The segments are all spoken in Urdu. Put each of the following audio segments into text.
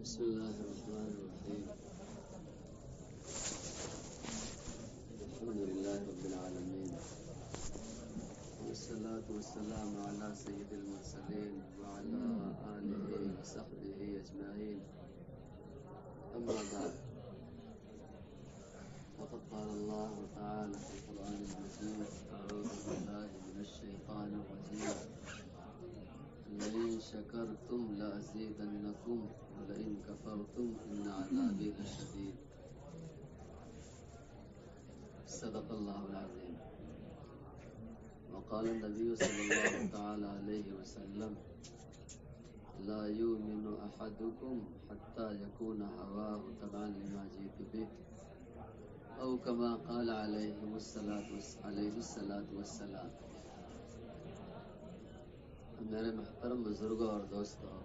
بسم الله الرحمن الرحيم. الحمد لله رب العالمين، والصلاة والسلام على سيد المرسلين وعلى آله وصحبه أجمعين. أما بعد، فقد قال الله تعالى في القرآن المجيد: أعوذ بالله من الشيطان الرجيم: لئن شكرتم لأزيدنكم ولئن كفرتم إن عذابي لشديد. صدق الله العظيم. وقال النبي صلى الله تعالى عليه وسلم: لا يؤمن أحدكم حتى يكون هواه تبعا لما جئت به، أو كما قال عليه الصلاة والسلام. میرے محترم بزرگوں اور دوستوں،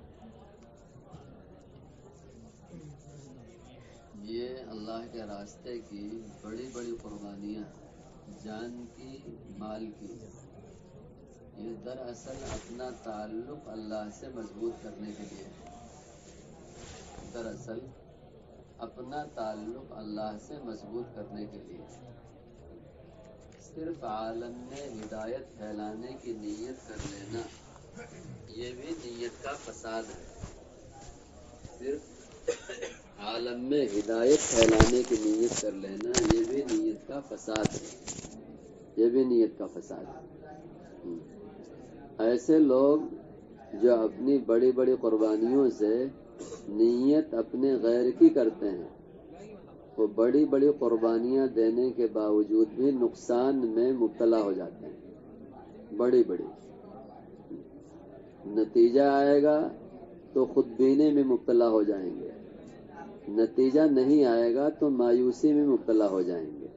یہ اللہ کے راستے کی بڑی بڑی قربانیاں، جان کی، مال کی، یہ دراصل اپنا تعلق اللہ سے مضبوط کرنے کے لیے، دراصل اپنا تعلق اللہ سے مضبوط کرنے کے لیے، صرف عالم میں ہدایت پھیلانے کی نیت کر لینا یہ بھی نیت کا فساد ہے۔ صرف عالم میں ہدایت پھیلانے کی نیت کر لینا یہ بھی نیت کا فساد ہے، یہ بھی نیت کا فساد ہے۔ ایسے لوگ جو اپنی بڑی بڑی قربانیوں سے نیت اپنے غیر کی کرتے ہیں، وہ بڑی بڑی قربانیاں دینے کے باوجود بھی نقصان میں مبتلا ہو جاتے ہیں، بڑی بڑی۔ نتیجہ آئے گا تو خود بینے میں مبتلا ہو جائیں گے، نتیجہ نہیں آئے گا تو مایوسی میں مبتلا ہو جائیں گے۔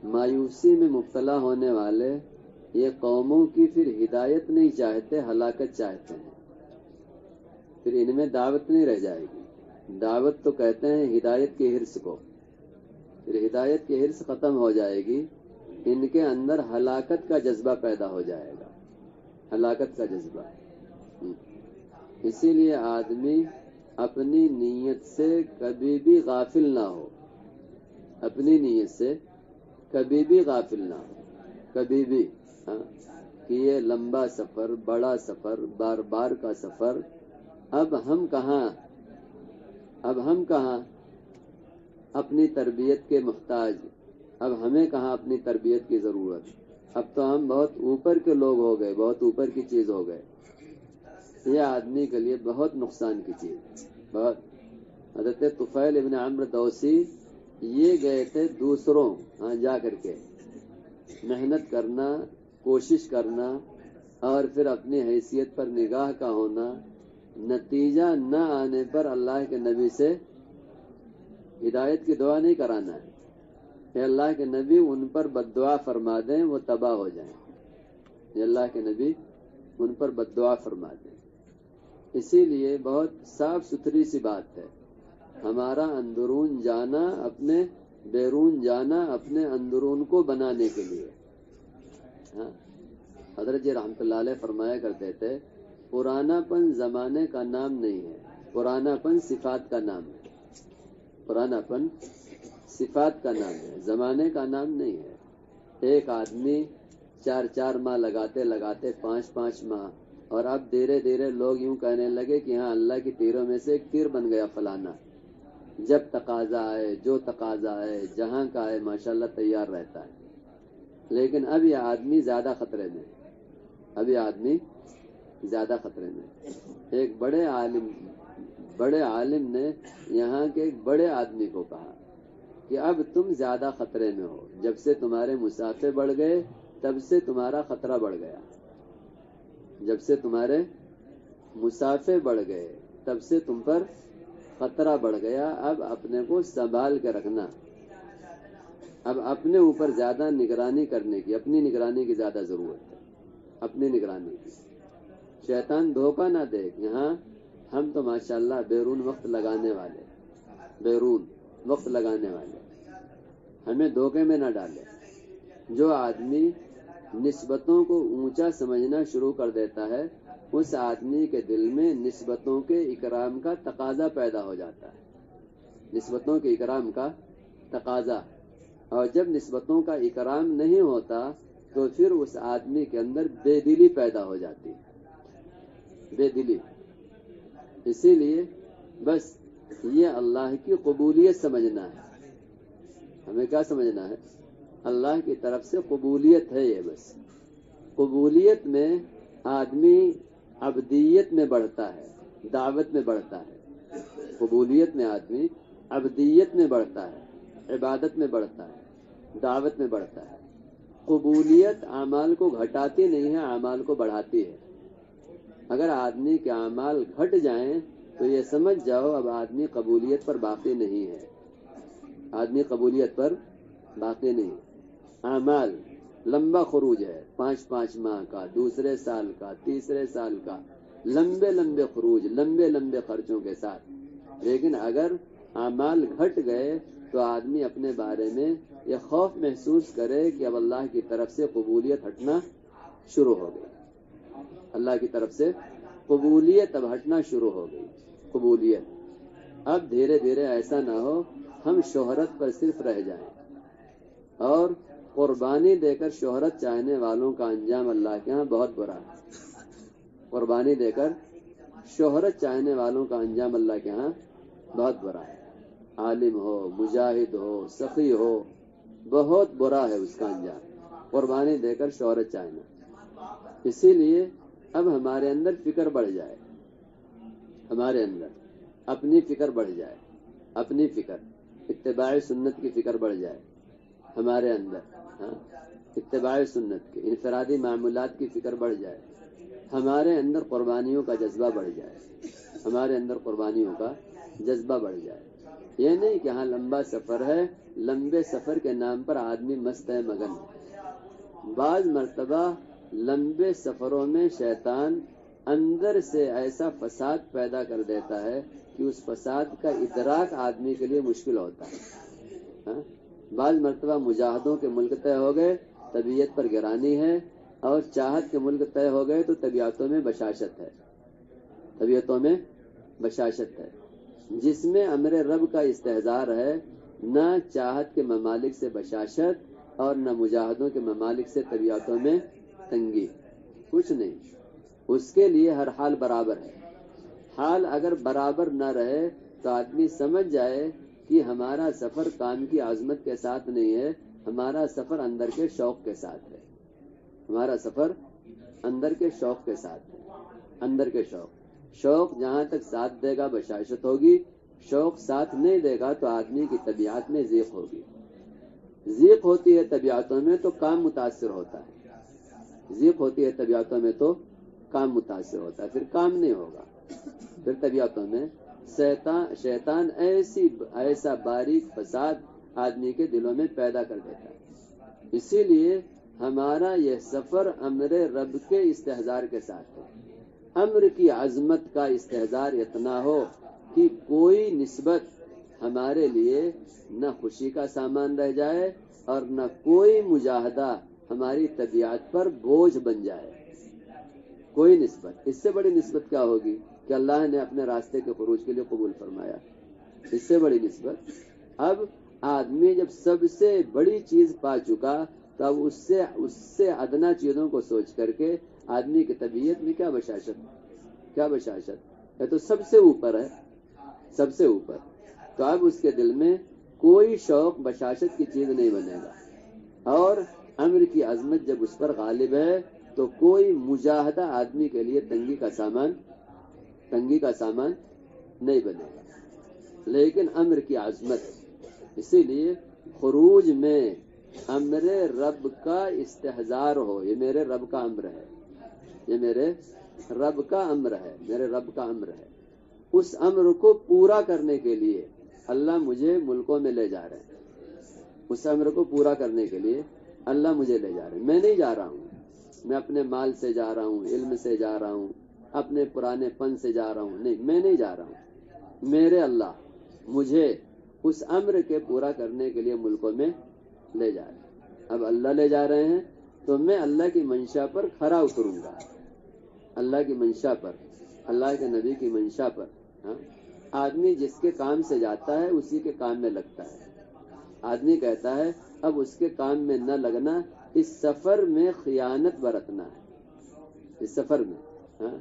مایوسی میں مبتلا ہونے والے یہ قوموں کی پھر ہدایت نہیں چاہتے، ہلاکت چاہتے ہیں، پھر ان میں دعوت نہیں رہ جائے گی۔ دعوت تو کہتے ہیں ہدایت کی حرص کو، پھر ہدایت کی حرص ختم ہو جائے گی، ان کے اندر ہلاکت کا جذبہ پیدا ہو جائے گا، ہلاکت کا جذبہ۔ اسی لیے آدمی اپنی نیت سے کبھی بھی غافل نہ ہو، اپنی نیت سے کبھی بھی غافل نہ ہو، کبھی بھی، کہ یہ لمبا سفر، بڑا سفر، بار بار کا سفر، اب ہم کہاں اپنی تربیت کے محتاج، اب ہمیں کہاں اپنی تربیت کی ضرورت، اب تو ہم بہت اوپر کے لوگ ہو گئے، بہت اوپر کی چیز ہو گئے۔ یہ آدمی کے لیے بہت نقصان کی چیز، بہت۔ حضرت طفیل ابن عمرو دوسی یہ گئے تھے دوسروں جا کر کے محنت کرنا، کوشش کرنا، اور پھر اپنی حیثیت پر نگاہ کا ہونا، نتیجہ نہ آنے پر اللہ کے نبی سے ہدایت کی دعا نہیں کرانا ہے کہ اللہ کے نبی ان پر بد دعا فرما دیں، وہ تباہ ہو جائیں، یہ اللہ کے نبی ان پر بد دعا فرما دیں۔ اسی لیے بہت صاف ستھری سی بات ہے، ہمارا اندرون جانا، اپنے بیرون جانا اپنے اندرون کو بنانے کے لیے۔ حضرت جی رحمۃ اللہ علیہ فرمایا کرتے تھے، پرانا پن زمانے کا نام نہیں ہے، پرانا پن صفات کا نام ہے، پرانا پن صفات کا نام ہے، زمانے کا نام نہیں ہے۔ ایک آدمی 4 ماہ لگاتے 5 ماہ، اور اب دھیرے دھیرے لوگ یوں کہنے لگے کہ ہاں اللہ کی تیروں میں سے ایک تیر بن گیا فلانا، جب تقاضا آئے، جو تقاضا آئے، جہاں کا آئے، ماشاءاللہ تیار رہتا ہے۔ لیکن اب یہ آدمی زیادہ خطرے میں، اب یہ آدمی زیادہ خطرے میں۔ ایک بڑے عالم نے یہاں کے ایک بڑے آدمی کو کہا کہ اب تم زیادہ خطرے میں ہو، جب سے تمہارے مسافے بڑھ گئے تب سے تمہارا خطرہ بڑھ گیا، جب سے تمہارے مسافے بڑھ گئے تب سے تم پر خطرہ بڑھ گیا، اب اپنے کو سنبھال کے رکھنا، اب اپنے اوپر زیادہ نگرانی کرنے کی، اپنی نگرانی کی زیادہ ضرورت ہے، اپنی نگرانی کی۔ شیطان دھوکہ نہ دے، یہاں ہم تو ماشاءاللہ بیرون وقت لگانے والے، ہمیں دھوکے میں نہ ڈالے۔ جو آدمی نسبتوں کو اونچا سمجھنا شروع کر دیتا ہے، اس آدمی کے دل میں نسبتوں کے اکرام کا تقاضا پیدا ہو جاتا ہے، نسبتوں کے اکرام کا تقاضا. اور جب نسبتوں کا اکرام نہیں ہوتا تو پھر اس آدمی کے اندر بے دلی پیدا ہو جاتی ہے، بے دلی. اسی لیے بس یہ اللہ کی قبولیت سمجھنا ہے. ہمیں کیا سمجھنا ہے؟ اللہ کی طرف سے قبولیت ہے. یہ بس قبولیت میں آدمی عبدیت میں بڑھتا ہے، دعوت میں بڑھتا ہے. قبولیت میں آدمی عبدیت میں بڑھتا ہے، عبادت میں بڑھتا ہے، دعوت میں بڑھتا ہے. قبولیت اعمال کو گھٹاتی نہیں ہے، اعمال کو بڑھاتی ہے. اگر آدمی کے اعمال گھٹ جائیں تو یہ سمجھ جاؤ اب آدمی قبولیت پر باقی نہیں ہے، آدمی قبولیت پر باقی نہیں. اعمال لمبا خروج ہے، 5 ماہ کا، دوسرے سال کا، تیسرے سال کا، لمبے لمبے خروج، لمبے لمبے خرچوں کے ساتھ. لیکن اگر اعمال گھٹ گئے تو آدمی اپنے بارے میں یہ خوف محسوس کرے کہ اب اللہ کی طرف سے قبولیت ہٹنا شروع ہو گئی، اللہ کی طرف سے قبولیت اب ہٹنا شروع ہو گئی. قبولیت اب دھیرے دھیرے ایسا نہ ہو ہم شہرت پر صرف رہ جائیں. اور قربانی دے کر شہرت چاہنے والوں کا انجام اللہ کے ہاں بہت برا ہے. قربانی دے کر شہرت چاہنے والوں کا انجام اللہ کے ہاں بہت برا ہے. عالم ہو، مجاہد ہو، سخی ہو، بہت برا ہے اس کا انجام، قربانی دے کر شہرت چاہنا. اسی لیے اب ہمارے اندر فکر بڑھ جائے، ہمارے اندر اپنی فکر بڑھ جائے، اپنی فکر اتباع سنت کی فکر بڑھ جائے ہمارے اندر. اتباع سنت کی انفرادی معمولات کی فکر بڑھ جائے، ہمارے اندر قربانیوں کا جذبہ بڑھ جائے، ہمارے اندر قربانیوں کا جذبہ بڑھ جائے. یہ نہیں کہ ہاں لمبا سفر ہے، لمبے سفر کے نام پر آدمی مست ہے، مگن ہے. بعض مرتبہ لمبے سفروں میں شیطان اندر سے ایسا فساد پیدا کر دیتا ہے کہ اس فساد کا ادراک آدمی کے لیے مشکل ہوتا ہے. بعض مرتبہ مجاہدوں کے ملک طے ہو گئے، طبیعت پر گرانی ہے، اور چاہت کے ملک طے ہو گئے تو طبیعتوں میں بشاشت ہے، طبیعتوں میں بشاشت ہے. جس میں امر رب کا استحضار ہے، نہ چاہت کے ممالک سے بشاشت اور نہ مجاہدوں کے ممالک سے طبیعتوں میں تنگی، کچھ نہیں. اس کے لیے ہر حال برابر ہے. حال اگر برابر نہ رہے تو آدمی سمجھ جائے کہ ہمارا سفر کام کی عظمت کے ساتھ نہیں ہے، ہمارا سفر اندر کے شوق کے ساتھ ہے، ہمارا سفر اندر کے شوق کے ساتھ ہے. اندر کے شوق جہاں تک ساتھ دے گا بشاشت ہوگی، شوق ساتھ نہیں دے گا تو آدمی کی طبیعت میں ضیق ہوگی. ضیق ہوتی ہے طبیعتوں میں تو کام متاثر ہوتا ہے، ضیق ہوتی ہے طبیعتوں میں تو کام متاثر ہوتا ہے، پھر کام نہیں ہوگا. پھر طبیعتوں میں شیطان ایسا باریک فساد آدمی کے دلوں میں پیدا کر دیتا ہے. اسی لیے ہمارا یہ سفر امر رب کے استحضار کے ساتھ ہے. امر کی عظمت کا استحضار اتنا ہو کہ کوئی نسبت ہمارے لیے نہ خوشی کا سامان رہ جائے اور نہ کوئی مجاہدہ ہماری طبیعت پر بوجھ بن جائے. کوئی نسبت، اس سے بڑی نسبت کیا ہوگی کہ اللہ نے اپنے راستے کے خروج کے لیے قبول فرمایا. اس سے بڑی نسبت. اب آدمی جب سب سے بڑی چیز پا چکا تو اب اس سے ادنا چیزوں کو سوچ کر کے آدمی کی طبیعت میں کیا بشاشت ہے تو سب سے اوپر ہے، سب سے اوپر. تو اب اس کے دل میں کوئی شوق بشاشت کی چیز نہیں بنے گا، اور امر کی عظمت جب اس پر غالب ہے تو کوئی مجاہدہ آدمی کے لیے تنگی کا سامان نہیں بنے گا. لیکن امر کی عظمت، اسی لیے خروج میں امر رب کا استحضار ہو. یہ میرے رب کا امر ہے، یہ میرے رب کا امر ہے، میرے رب کا امر ہے. اس امر کو پورا کرنے کے لیے اللہ مجھے ملکوں میں لے جا رہے ہیں. اس امر کو پورا کرنے کے لیے اللہ مجھے لے جا رہے ہیں. میں نہیں جا رہا ہوں، میں اپنے مال سے جا رہا ہوں، علم سے جا رہا ہوں، اپنے پرانے پن سے جا رہا ہوں. نہیں، میں نہیں جا رہا ہوں. میرے اللہ مجھے اس امر کے پورا کرنے کے لیے ملکوں میں لے جا رہے ہیں. اب اللہ لے جا رہے ہیں تو میں اللہ کی منشا پر کھرا اتروں گا، اللہ کی منشا پر، اللہ کے نبی کی منشا پر. ہاں، آدمی جس کے کام سے جاتا ہے اسی کے کام میں لگتا ہے. آدمی کہتا ہے اب اس کے کام میں نہ لگنا، اس سفر میں خیانت برتنا ہے. اس سفر میں ہاں،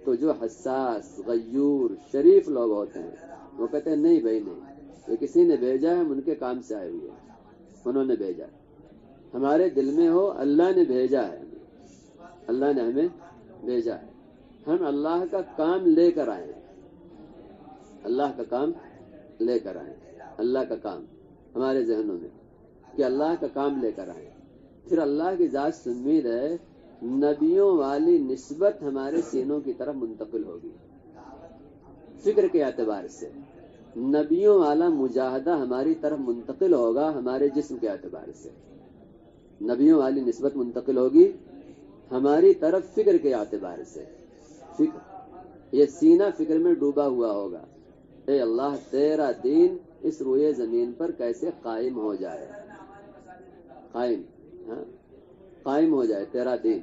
تو جو حساس، غیور، شریف لوگ ہوتے ہیں وہ کہتے ہیں نہیں بھائی نہیں، یہ کسی نے بھیجا ہے، ہم ان کے کام سے آئے ہوئے ہیں، انہوں نے بھیجا. ہمارے دل میں ہو اللہ نے بھیجا ہے، اللہ نے ہمیں بھیجا ہے، ہم اللہ کا کام لے کر آئے ہیں، اللہ کا کام لے کر آئے، اللہ کا کام ہمارے ذہنوں میں کہ اللہ کا کام لے کر آئے. پھر اللہ کی ذات سے امید ہے نبیوں والی نسبت ہمارے سینوں کی طرف منتقل ہوگی. فکر کے اعتبار سے نبیوں والا مجاہدہ ہماری طرف منتقل ہوگا، ہمارے جسم کے اعتبار سے نبیوں والی نسبت منتقل ہوگی ہماری طرف فکر کے اعتبار سے. فکر، یہ سینہ فکر میں ڈوبا ہوا ہوگا، اے اللہ تیرا دین اس روئے زمین پر کیسے قائم ہو جائے، قائم ہو جائے تیرا دین.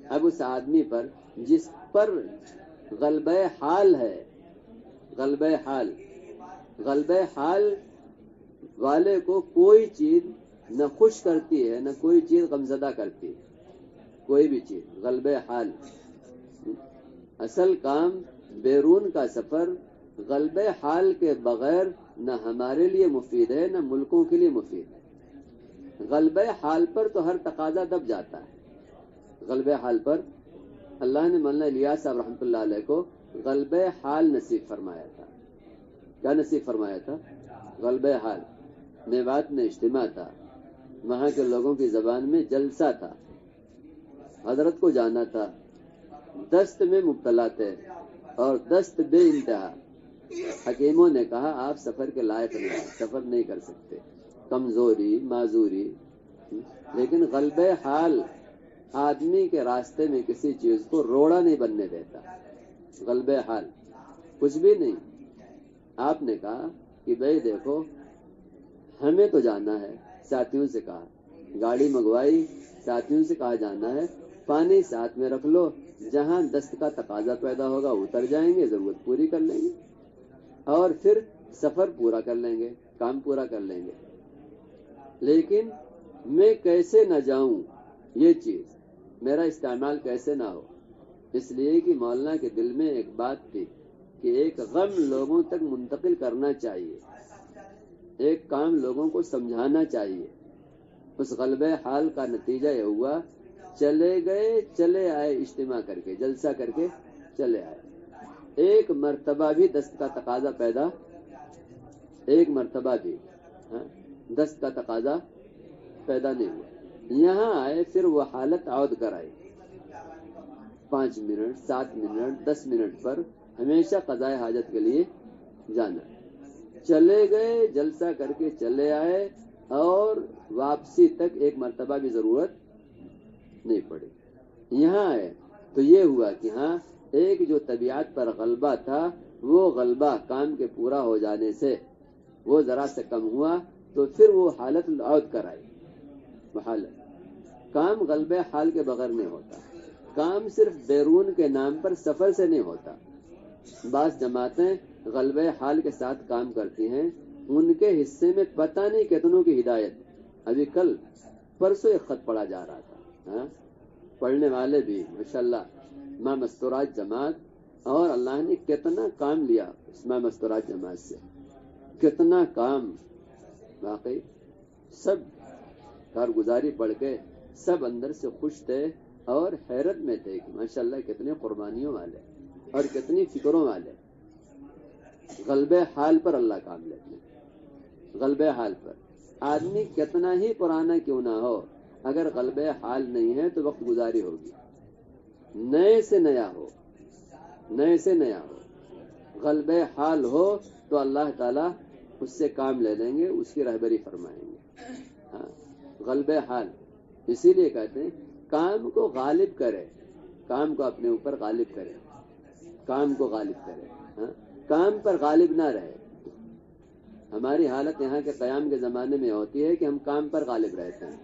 اب اس آدمی پر جس پر غلبہ حال ہے، غلبہ حال والے کو کوئی چیز نہ خوش کرتی ہے، نہ کوئی چیز غمزدہ کرتی ہے، کوئی بھی چیز. غلبہ حال، اصل کام بیرون کا سفر غلبہ حال کے بغیر نہ ہمارے لیے مفید ہے نہ ملکوں کے لیے مفید ہے. غلبہ حال پر تو ہر تقاضا دب جاتا ہے. غلبہ حال پر اللہ نے مولانا الیاس صاحب رحمۃ اللہ علیہ کو غلبہ حال نصیب فرمایا تھا. کیا نصیب فرمایا تھا؟ غلبہ حال. میوات میں اجتماع تھا، وہاں کے لوگوں کی زبان میں جلسہ تھا، حضرت کو جانا تھا، دست میں مبتلا تھے اور دست بے انتہا. حکیموں نے کہا آپ سفر کے لائق نہیں، سفر نہیں کر سکتے، کمزوری، معذوری. لیکن غلبہ حال آدمی کے راستے میں کسی چیز کو روڑا نہیں بننے دیتا. غلبہ حال کچھ بھی نہیں. آپ نے کہا کہ بھائی دیکھو ہمیں تو جانا ہے، ساتھیوں سے کہا، گاڑی منگوائی، ساتھیوں سے کہا جانا ہے، پانی ساتھ میں رکھ لو، جہاں دست کا تقاضا پیدا ہوگا اتر جائیں گے، ضرورت پوری کر لیں گے اور پھر سفر پورا کر لیں گے، کام پورا کر لیں گے. لیکن میں کیسے نہ جاؤں، یہ چیز میرا استعمال کیسے نہ ہو. اس لیے کہ مولانا کے دل میں ایک بات تھی کہ ایک غم لوگوں تک منتقل کرنا چاہیے، ایک کام لوگوں کو سمجھانا چاہیے. اس غلبہ حال کا نتیجہ یہ ہوا، چلے گئے چلے آئے، اجتماع کر کے جلسہ کر کے چلے آئے. ایک مرتبہ بھی دست کا تقاضا پیدا، ایک مرتبہ بھی دست کا تقاضا پیدا نہیں ہوا. یہاں آئے پھر وہ حالت عود کر آئی، 5 منٹ 7 منٹ 10 منٹ پر ہمیشہ قضائے حاجت کے لیے جانا. چلے گئے جلسہ کر کے چلے آئے اور واپسی تک ایک مرتبہ بھی ضرورت نہیں پڑی. یہاں آئے تو یہ ہوا کہ ہاں ایک جو طبیعت پر غلبہ تھا وہ غلبہ کام کے پورا ہو جانے سے وہ ذرا سے کم ہوا، تو پھر وہ حالت عود کر آئی. حالت کام غلبہ حال کے بغیر نہیں ہوتا. کام صرف بیرون کے نام پر سفر سے نہیں ہوتا. بعض جماعتیں غلبہ حال کے ساتھ کام کرتی ہیں، ان کے حصے میں پتہ نہیں کتنوں کی ہدایت. ابھی کل پرسوں ایک خط پڑھا جا رہا تھا، پڑھنے والے بھی ماشاءاللہ ماں مستورات جماعت، اور اللہ نے کتنا کام لیا اس ماں مستورات جماعت سے، کتنا کام. واقعی سب کارگزاری پڑھ کے سب اندر سے خوش تھے اور حیرت میں تھے کہ ماشاءاللہ کتنے قربانیوں والے اور کتنی فکروں والے. غلبہ حال پر اللہ کام لیتے ہیں. غلبہ حال پر آدمی کتنا ہی پرانا کیوں نہ ہو، اگر غلبہ حال نہیں ہے تو وقت گزاری ہوگی. نئے سے نیا ہو، نئے سے نیا ہو، غلبہ حال ہو تو اللہ تعالیٰ اس سے کام لے لیں گے، اس کی رہبری فرمائیں گے. غلبہ حال اسی لیے کہتے ہیں کام کو غالب کرے، کام کو اپنے اوپر غالب کرے، کام کو غالب کرے، کام پر غالب نہ رہے. ہماری حالت یہاں کے قیام کے زمانے میں ہوتی ہے کہ ہم کام پر غالب رہتے ہیں،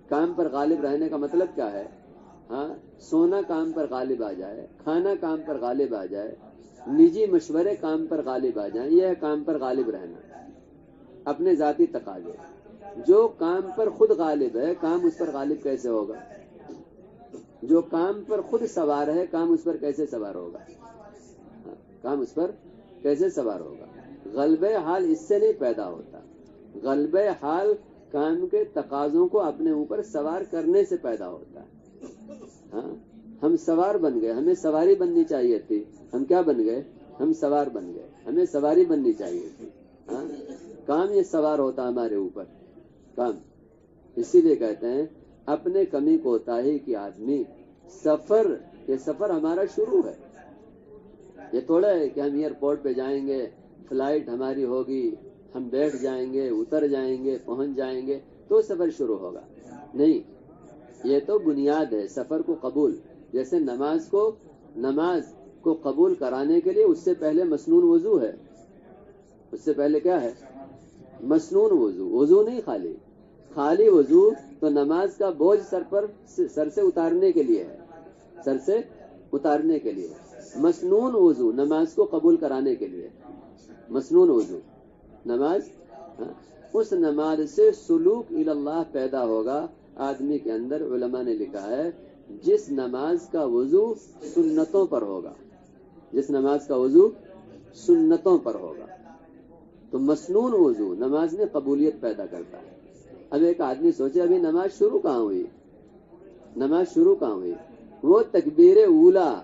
کام پر غالب رہنے کا مطلب کیا ہے؟ ہاں، سونا کام پر غالب آ جائے، کھانا کام پر غالب آ جائے، نجی مشورے کام پر غالب آ جائیں، یہ ہے کام پر غالب رہنا، اپنے ذاتی تقاضے۔ جو کام پر خود غالب ہے، کام اس پر غالب کیسے ہوگا؟ جو کام پر خود سوار ہے، کام اس پر کیسے سوار ہوگا؟ کام اس پر کیسے سوار ہوگا؟ غلبہ حال اس سے نہیں پیدا ہوتا، غلبہ حال کام کے تقاضوں کو اپنے اوپر سوار کرنے سے پیدا ہوتا ہے۔ ہاں، ہم سوار بن گئے، ہمیں سواری بننی چاہیے تھی، ہم کیا بن گئے؟ ہم سوار بن گئے، ہمیں سواری بننی چاہیے تھی۔ ہاں، کام یہ سوار ہوتا ہمارے اوپر، کام۔ اسی لیے کہتے ہیں اپنے کمی کوتاہی کی آدمی سفر، یہ سفر ہمارا شروع ہے۔ یہ تھوڑا ہے کہ ہم ایئرپورٹ پہ جائیں گے، فلائٹ ہماری ہوگی، ہم بیٹھ جائیں گے، اتر جائیں گے، پہنچ جائیں گے تو سفر شروع ہوگا، نہیں، یہ تو بنیاد ہے سفر کو قبول۔ جیسے نماز کو قبول کرانے کے لیے اس سے پہلے مسنون وضو ہے، اس سے پہلے کیا ہے؟ مسنون وضو، وضو نہیں خالی وضو تو نماز کا بوجھ سر سے اتارنے کے لیے ہے، سر سے اتارنے کے لیے۔ مسنون وضو نماز کو قبول کرانے کے لیے، مسنون وضو نماز، اس نماز سے سلوک الی اللہ پیدا ہوگا آدمی کے اندر۔ علماء نے لکھا ہے جس نماز کا وضو سنتوں پر ہوگا، جس نماز کا وضو سنتوں پر ہوگا تو مسنون وضو نماز میں قبولیت پیدا کرتا ہے۔ اب ایک آدمی سوچے ابھی نماز شروع کہاں ہوئی؟ وہ تکبیر اولا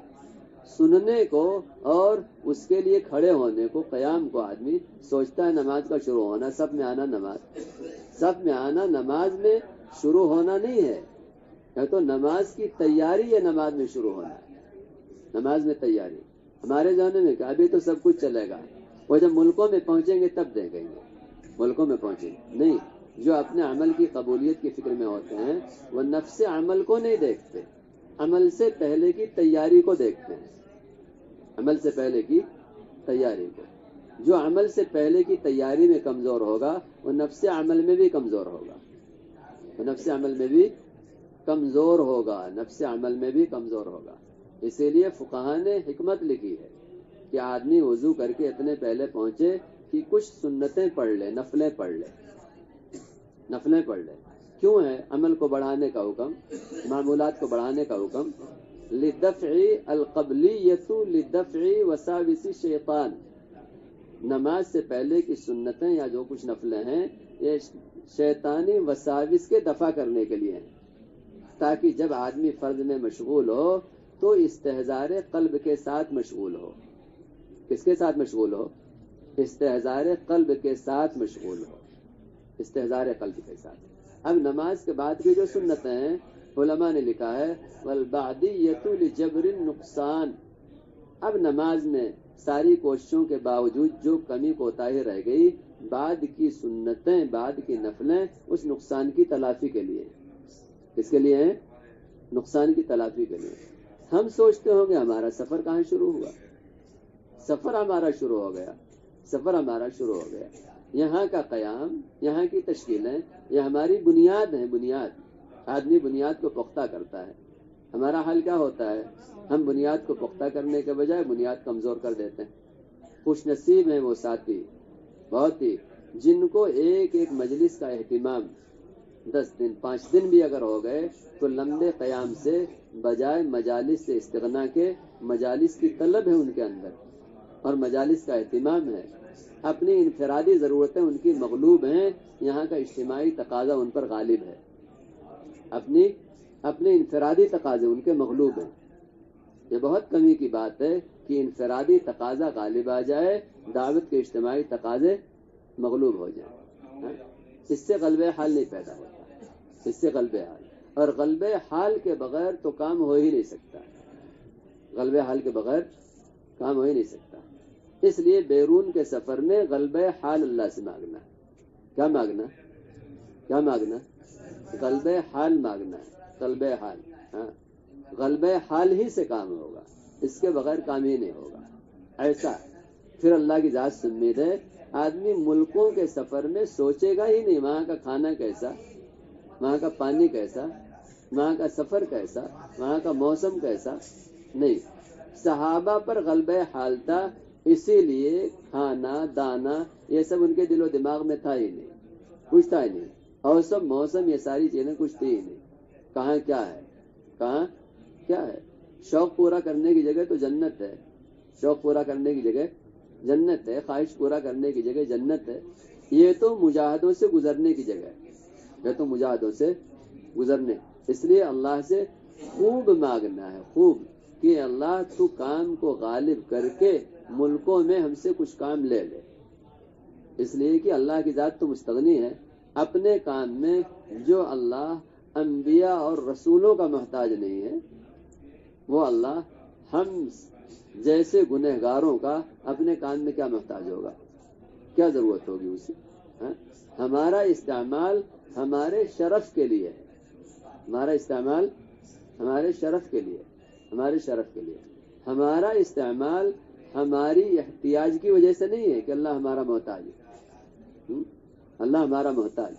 سننے کو اور اس کے لیے کھڑے ہونے کو، قیام کو آدمی سوچتا ہے نماز کا شروع ہونا، سب میں آنا نماز میں شروع ہونا نہیں ہے، یا تو نماز کی تیاری ہے، نماز میں شروع ہونا ہے، نماز میں تیاری۔ ہمارے زمانے میں کہ ابھی تو سب کچھ چلے گا، وہ جب ملکوں میں پہنچیں گے تب دیکھیں گے، ملکوں میں پہنچیں گے نہیں۔ جو اپنے عمل کی قبولیت کی فکر میں ہوتے ہیں وہ نفس عمل کو نہیں دیکھتے، عمل سے پہلے کی تیاری کو دیکھتے ہیں، عمل سے پہلے کی تیاری کو۔ جو عمل سے پہلے کی تیاری میں کمزور ہوگا وہ نفس عمل میں بھی کمزور ہوگا، اسی لیے فقہاء نے حکمت لکھی ہے کہ آدمی وضو کر کے اتنے پہلے پہنچے کہ کچھ سنتیں پڑھ لے، نفلیں پڑھ لے۔ کیوں ہے؟ عمل کو بڑھانے کا حکم، معمولات کو بڑھانے کا حکم۔ لدفع القبلیۃ لدفع وساوس الشیطان، نماز سے پہلے کی سنتیں یا جو کچھ نفلیں ہیں یہ شیطانی وساوس کے دفع کرنے کے لیے ہیں، تاکہ جب آدمی فرض میں مشغول ہو تو استحضار قلب کے ساتھ مشغول ہو۔ کس کے ساتھ مشغول ہو؟ استحضار قلب کے ساتھ مشغول ہو، استحضار قلب کے ساتھ۔ اب نماز کے بعد کی جو سنتیں ہیں علماء نے لکھا ہے والبعدیۃ لجبر النقصان، اب نماز میں ساری کوششوں کے باوجود جو کمی کوتاہی رہ گئی، بعد کی سنتیں، بعد کی نفلیں اس نقصان کی تلافی کے لیے۔ کس کے لیے ہیں؟ نقصان کی تلافی کے لیے۔ ہم سوچتے ہوں گے ہمارا سفر کہاں شروع ہوا؟ سفر ہمارا شروع ہو گیا، یہاں کا قیام، یہاں کی تشکیلیں، یہ ہماری بنیاد ہیں، بنیاد۔ آدمی بنیاد کو پختہ کرتا ہے، ہمارا حال کیا ہوتا ہے؟ ہم بنیاد کو پختہ کرنے کے بجائے بنیاد کمزور کر دیتے ہیں۔ خوش نصیب ہیں وہ ساتھی بہت ہی جن کو ایک ایک مجلس کا اہتمام 10 دن 5 دن بھی اگر ہو گئے تو لمبے قیام سے بجائے مجالس سے استغنا کے مجالس کی طلب ہے ان کے اندر اور مجالس کا اہتمام ہے۔ اپنی انفرادی ضرورتیں ان کی مغلوب ہیں، یہاں کا اجتماعی تقاضا ان پر غالب ہے، اپنے انفرادی تقاضے ان کے مغلوب ہیں۔ یہ بہت کمی کی بات ہے کہ انفرادی تقاضا غالب آ جائے، دعوت کے اجتماعی تقاضے مغلوب ہو جائیں، اس سے غلبہ حال نہیں پیدا ہوتا، اس سے غلبہ حال، اور غلبہ حال کے بغیر تو کام ہو ہی نہیں سکتا، غلبہ حال کے بغیر کام ہو ہی نہیں سکتا۔ اس لیے بیرون کے سفر میں غلبہ حال اللہ سے مانگنا، کیا مانگنا؟ غلبہ حال مانگنا ہے، غلبہ حال، ہاں، غلبہ حال ہی سے کام ہوگا، اس کے بغیر کام ہی نہیں ہوگا۔ ایسا پھر اللہ کی ذات سے امید ہے، آدمی ملکوں کے سفر میں سوچے گا ہی نہیں وہاں کا کھانا کیسا، وہاں کا پانی کیسا، وہاں کا سفر کیسا، وہاں کا موسم کیسا، نہیں. صحابہ پر غلبہ حال تھا، اسی لیے کھانا دانا یہ سب ان کے دل و دماغ میں تھا ہی نہیں، کچھ تھا ہی نہیں. اور سب موسم یہ ساری چیزیں کچھ تھی ہی نہیں. کہاں کیا ہے، کہاں کیا ہے. شوق پورا کرنے کی جگہ تو جنت ہے، شوق پورا کرنے کی جگہ جنت ہے، خواہش پورا کرنے کی جگہ جنت ہے. یہ تو مجاہدوں سے گزرنے کی جگہ ہے، یہ تو مجاہدوں سے گزرنے. اس لیے اللہ سے خوب مانگنا ہے، خوب، کہ اللہ تو کام کو غالب کر کے ملکوں میں ہم سے کچھ کام لے لے. اس لیے کہ اللہ کی ذات تو مستغنی ہے. اپنے کام میں جو اللہ انبیاء اور رسولوں کا محتاج نہیں ہے، وہ اللہ ہم جیسے گنہگاروں کا اپنے کام میں کیا محتاج ہوگا، کیا ضرورت ہوگی اسے. ہمارا استعمال ہمارے شرف کے لیے ہے، ہمارا استعمال ہمارے شرف کے لیے، ہمارے شرف کے لیے. ہمارا استعمال ہماری احتیاج کی وجہ سے نہیں ہے کہ اللہ ہمارا محتاج ہے، اللہ ہمارا محتاج.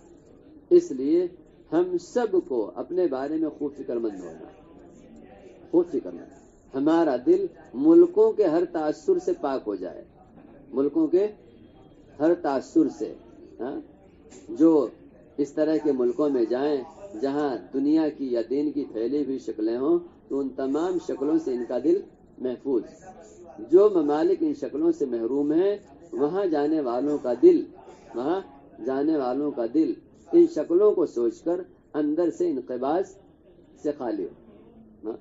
اس لیے ہم سب کو اپنے بارے میں خوب فکر مند ہونا، خوب فکر مند. ہمارا دل ملکوں کے ہر تاثر سے پاک ہو جائے، ملکوں کے ہر تاثر سے. جو اس طرح کے ملکوں میں جائیں جہاں دنیا کی یا دین کی پھیلی ہوئی شکلیں ہوں، تو ان تمام شکلوں سے ان کا دل محفوظ. جو ممالک ان شکلوں سے محروم ہیں، وہاں جانے والوں کا دل، وہاں جانے والوں کا دل ان شکلوں کو سوچ کر اندر سے انقباض سے خالی ہو.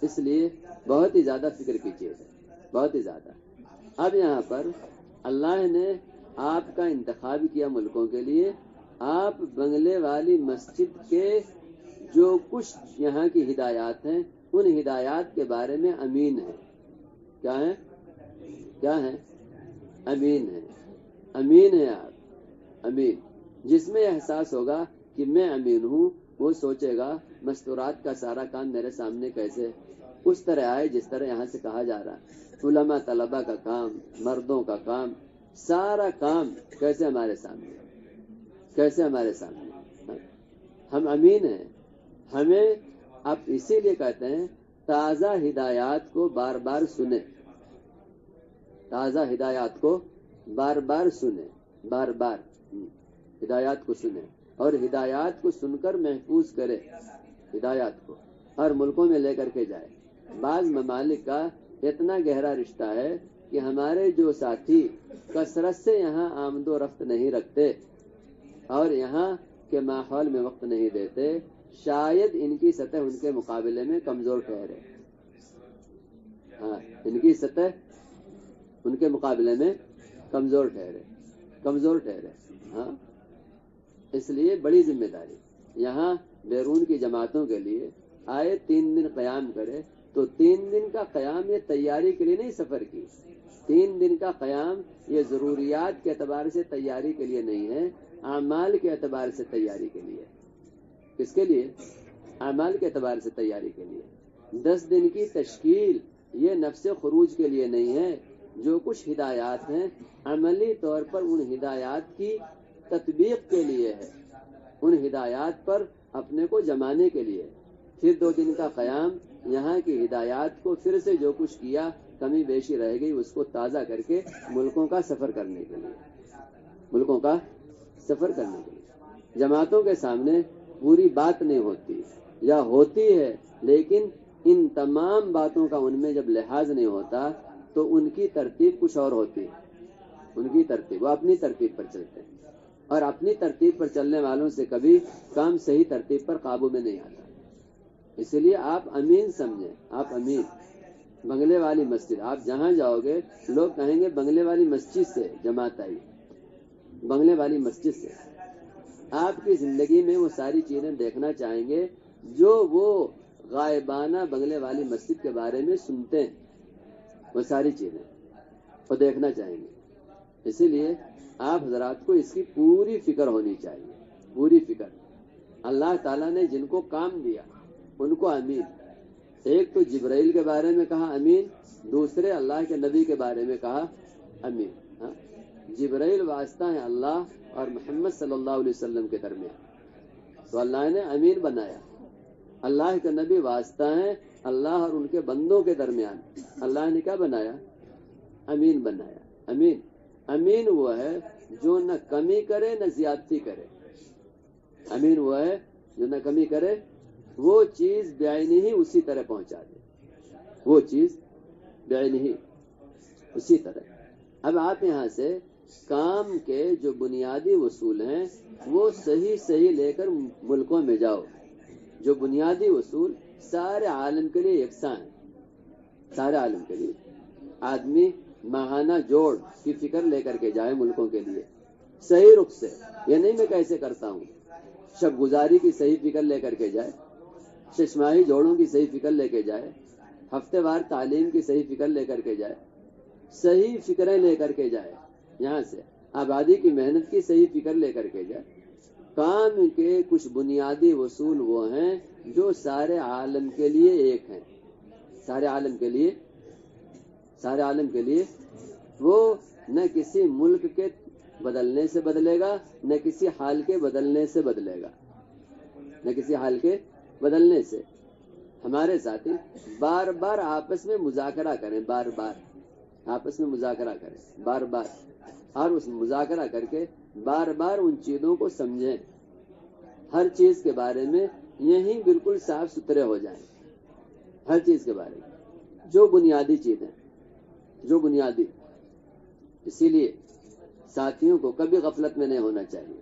اس لیے بہت ہی زیادہ فکر کی چیز ہے، بہت ہی زیادہ. اب یہاں پر اللہ نے آپ کا انتخاب کیا ملکوں کے لیے. آپ بنگلے والی مسجد کے جو کچھ یہاں کی ہدایات ہیں، ان ہدایات کے بارے میں امین ہیں. کیا ہیں، کیا ہیں، امین ہیں. امین ہیں آپ، امین. جس میں احساس ہوگا کہ میں امین ہوں، وہ سوچے گا مستورات کا سارا کام میرے سامنے کیسے اس طرح آئے جس طرح یہاں سے کہا جا رہا ہے. علماء طلبہ کا کام، مردوں کا کام، سارا کام کیسے ہمارے سامنے، کیسے ہمارے سامنے. ہم امین ہیں. ہمیں اب اسی لیے کہتے ہیں تازہ ہدایات کو بار بار سنیں، تازہ ہدایات کو بار بار سنیں، بار بار ہدایات کو سنیں اور ہدایات کو سن کر محفوظ کریں ہدایات کو، اور ملکوں میں لے کر کے جائے. بعض ممالک کا اتنا گہرا رشتہ ہے کہ ہمارے جو ساتھی کثرت سے یہاں آمد و رفت نہیں رکھتے اور یہاں کے ماحول میں وقت نہیں دیتے، شاید ان کی سطح ان کے مقابلے میں کمزور ٹھہرے. ان کی سطح ان کے مقابلے میں کمزور ٹھہرے، کمزور ٹھہرے. اس لیے بڑی ذمہ داری. یہاں بیرون کی جماعتوں کے لیے آئے 3 دن قیام کرے، تو 3 دن کا قیام یہ تیاری کے لیے نہیں سفر کی. 3 دن کا قیام یہ ضروریات کے اعتبار سے تیاری کے لیے نہیں ہے، اعمال کے اعتبار سے تیاری کے لیے. کس کے لیے؟ اعمال کے اعتبار سے تیاری کے لیے. 10 دن کی تشکیل یہ نفس خروج کے لیے نہیں ہے. جو کچھ ہدایات ہیں عملی طور پر ان ہدایات کی تطبیق کے لیے ہے، ان ہدایات پر اپنے کو جمانے کے لیے. پھر 2 دن کا قیام یہاں کی ہدایات کو پھر سے جو کچھ کیا کمی بیشی رہ گئی اس کو تازہ کر کے ملکوں کا سفر کرنے کے لیے، ملکوں کا سفر کرنے کے لیے. جماعتوں کے سامنے پوری بات نہیں ہوتی، یا ہوتی ہے لیکن ان تمام باتوں کا ان میں جب لحاظ نہیں ہوتا تو ان کی ترتیب کچھ اور ہوتی ہے. ان کی ترتیب، وہ اپنی ترتیب پر چلتے ہیں، اور اپنی ترتیب پر چلنے والوں سے کبھی کام صحیح ترتیب پر قابو میں نہیں آتا. اسی لیے آپ امین سمجھیں، آپ امین. بنگلے والی مسجد آپ جہاں جاؤ گے لوگ کہیں گے بنگلے والی مسجد سے جماعت آئی، بنگلے والی مسجد سے. آپ کی زندگی میں وہ ساری چیزیں دیکھنا چاہیں گے جو وہ غائبانہ بنگلے والی مسجد کے بارے میں سنتے ہیں، وہ ساری چیزیں وہ دیکھنا چاہیں گے. اسی لیے آپ حضرات کو اس کی پوری فکر ہونی چاہیے، پوری فکر. اللہ تعالیٰ نے جن کو کام دیا ان کو امین. ایک تو جبرائیل کے بارے میں کہا امین، دوسرے اللہ کے نبی کے بارے میں کہا امین. جبرائیل واسطہ ہے اللہ اور محمد صلی اللہ علیہ وسلم کے درمیان. تو اللہ نے امین بنایا. اللہ کے نبی واسطہ ہیں اللہ اور ان کے بندوں کے درمیان. اللہ نے کیا بنایا؟ امین بنایا. امین امین وہ ہے جو نہ کمی کرے نہ زیادتی کرے. امین وہ ہے جو نہ کمی کرے، وہ چیز بعینی ہی اسی طرح پہنچا دے. وہ چیز بعینی ہی اسی طرح. اب آپ یہاں سے کام کے جو بنیادی اصول ہیں وہ صحیح لے کر ملکوں میں جاؤ. جو بنیادی اصول سارے عالم کے لیے یکساں ہیں. سارے عالم کے لیے آدمی ماہانہ جوڑ کی فکر لے کر کے جائے ملکوں کے لیے صحیح رخ سے. یہ نہیں میں کیسے کرتا ہوں. شب گزاری کی صحیح فکر لے کر کے جائے، ششماہی جوڑوں کی صحیح فکر لے کے جائے، ہفتے وار تعلیم کی صحیح فکر لے کر کے جائے، صحیح فکریں لے کر کے جائے. یہاں سے آبادی کی محنت کی صحیح فکر لے کر کے جائے. کام کے کچھ بنیادی اصول وہ ہیں جو سارے عالم کے لیے ایک ہیں. سارے عالم کے لیے وہ نہ کسی ملک کے بدلنے سے بدلے گا، نہ کسی حال کے بدلنے سے بدلے گا، نہ کسی حال کے بدلنے سے. ہمارے ساتھی بار بار آپس میں مذاکرہ کریں، بار بار آپس میں مذاکرہ کریں، بار بار، اور اس مذاکرہ کر کے بار بار ان چیزوں کو سمجھیں. ہر چیز کے بارے میں یہیں بالکل صاف ستھرے ہو جائیں. ہر چیز کے بارے میں جو بنیادی چیزیں، جو بنیادی. اسی لیے ساتھیوں کو کبھی غفلت میں نہیں ہونا چاہیے.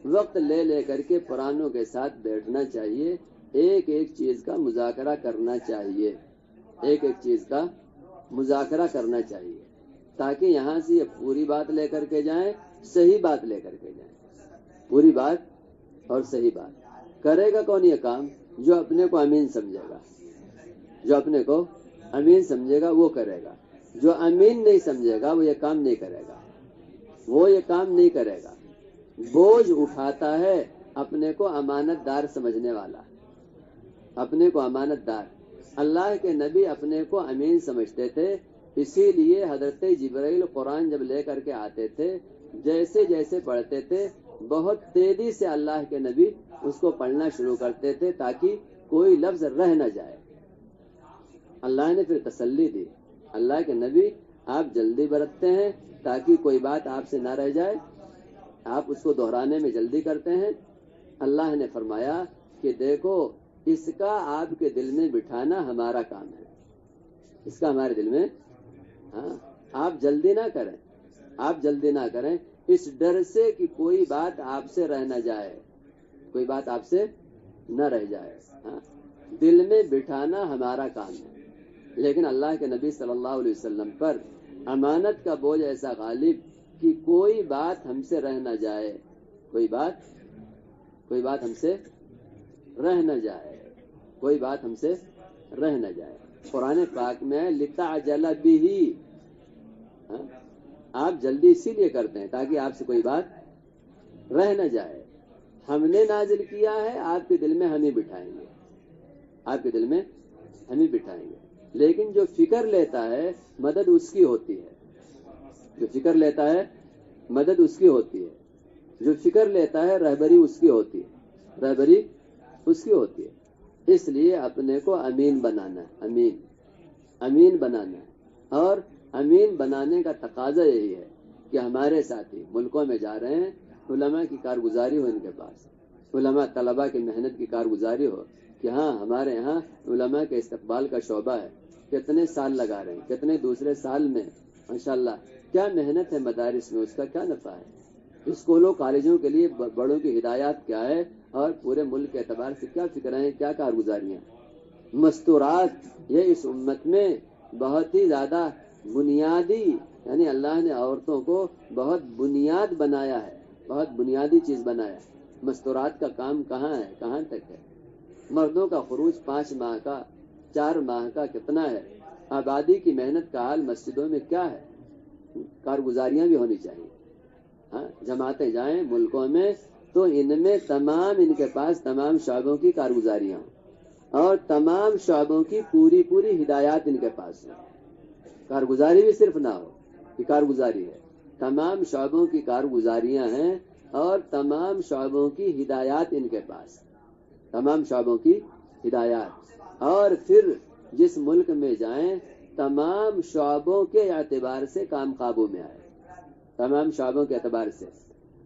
وقت لے لے کر کے پرانوں کے ساتھ بیٹھنا چاہیے. ایک ایک چیز کا مذاکرہ کرنا چاہیے. ایک ایک چیز کا مذاکرہ کرنا چاہیے تاکہ یہاں سے یہ پوری بات لے کر کے جائیں، صحیح بات لے کر کے جائیں. پوری بات اور صحیح بات. کرے گا کون یہ کام؟ جو اپنے کو امین سمجھے گا. جو اپنے کو امین سمجھے گا وہ کرے گا. جو امین نہیں سمجھے گا وہ یہ کام نہیں کرے گا. وہ یہ کام نہیں کرے گا. بوجھ اٹھاتا ہے اپنے کو امانت دار سمجھنے والا. اپنے کو امانت دار. اللہ کے نبی اپنے کو امین سمجھتے تھے. اسی لیے حضرت جبرائیل قرآن جب لے کر کے آتے تھے، جیسے جیسے پڑھتے تھے بہت تیزی سے اللہ کے نبی اس کو پڑھنا شروع کرتے تھے تاکہ کوئی لفظ رہ نہ جائے. اللہ نے پھر تسلی دی، اللہ کے نبی آپ جلدی برتتے ہیں تاکہ کوئی بات آپ سے نہ رہ جائے، آپ اس کو دہرانے میں جلدی کرتے ہیں. اللہ نے فرمایا کہ دیکھو اس کا آپ کے دل میں بٹھانا ہمارا کام ہے. اس کا ہمارے دل میں، ہاں، آپ جلدی نہ کریں. آپ جلدی نہ کریں اس ڈر سے کہ کوئی بات آپ سے رہ نہ جائے، کوئی بات آپ سے نہ رہ جائے. ہاں، دل میں بٹھانا ہمارا کام ہے. لیکن اللہ کے نبی صلی اللہ علیہ وسلم پر امانت کا بوجھ ایسا غالب کہ کوئی بات ہم سے رہ نہ جائے. کوئی بات ہم سے رہ نہ جائے. کوئی بات ہم سے رہ نہ جائے. قرآن پاک میں لِتَعْجَلَ بِهِ، آپ جلدی اسی لیے کرتے ہیں تاکہ آپ سے کوئی بات رہ نہ جائے. ہم نے نازل کیا ہے، آپ کے دل میں ہم ہی بٹھائیں گے. آپ کے دل میں ہم ہی بٹھائیں گے. لیکن جو فکر لیتا ہے مدد اس کی ہوتی ہے. جو فکر لیتا ہے مدد اس کی ہوتی ہے. جو فکر لیتا ہے رہبری اس کی ہوتی ہے. رہبری اس کی ہوتی ہے. اس لیے اپنے کو امین بنانا ہے. امین بنانا ہے. اور امین بنانے کا تقاضا یہی ہے کہ ہمارے ساتھی ملکوں میں جا رہے ہیں، علماء کی کارگزاری ہو ان کے پاس. علماء طلباء کی محنت کی کارگزاری ہو کہ ہاں ہمارے یہاں علماء کے استقبال کا شعبہ ہے. کتنے سال لگا رہے ہیں، کتنے دوسرے سال میں ماشاءاللہ کیا محنت ہے مدارس میں، اس کا کیا نفع ہے. اسکولوں کالجوں کے لیے بڑوں کی ہدایات کیا ہے، اور پورے ملک کے اعتبار سے کیا فکریں، کیا کارگزاریاں. مستورات یہ اس امت میں بہت ہی زیادہ بنیادی، یعنی اللہ نے عورتوں کو بہت بنیاد بنایا ہے، بہت بنیادی چیز بنایا. مستورات کا کام کہاں ہے، کہاں تک ہے. مردوں کا خروج 5 ماہ کا، 4 ماہ کا کتنا ہے. آبادی کی محنت کا حال مسجدوں میں کیا ہے. کارگزاریاں بھی ہونی چاہیے. ہاں، جماعتیں جائیں ملکوں میں تو ان میں ان کے پاس تمام شعبوں کی کارگزاریاں ہوں اور تمام شعبوں کی پوری ہدایات ان کے پاس ہوں. کارگزاری بھی صرف نہ ہو کہ کارگزاری ہے، تمام شعبوں کی کارگزاریاں ہیں اور تمام شعبوں کی ہدایات ان کے پاس، تمام شعبوں کی ہدایات، اور پھر جس ملک میں جائیں تمام شعبوں کے اعتبار سے کام قابو میں آئے، تمام شعبوں کے اعتبار سے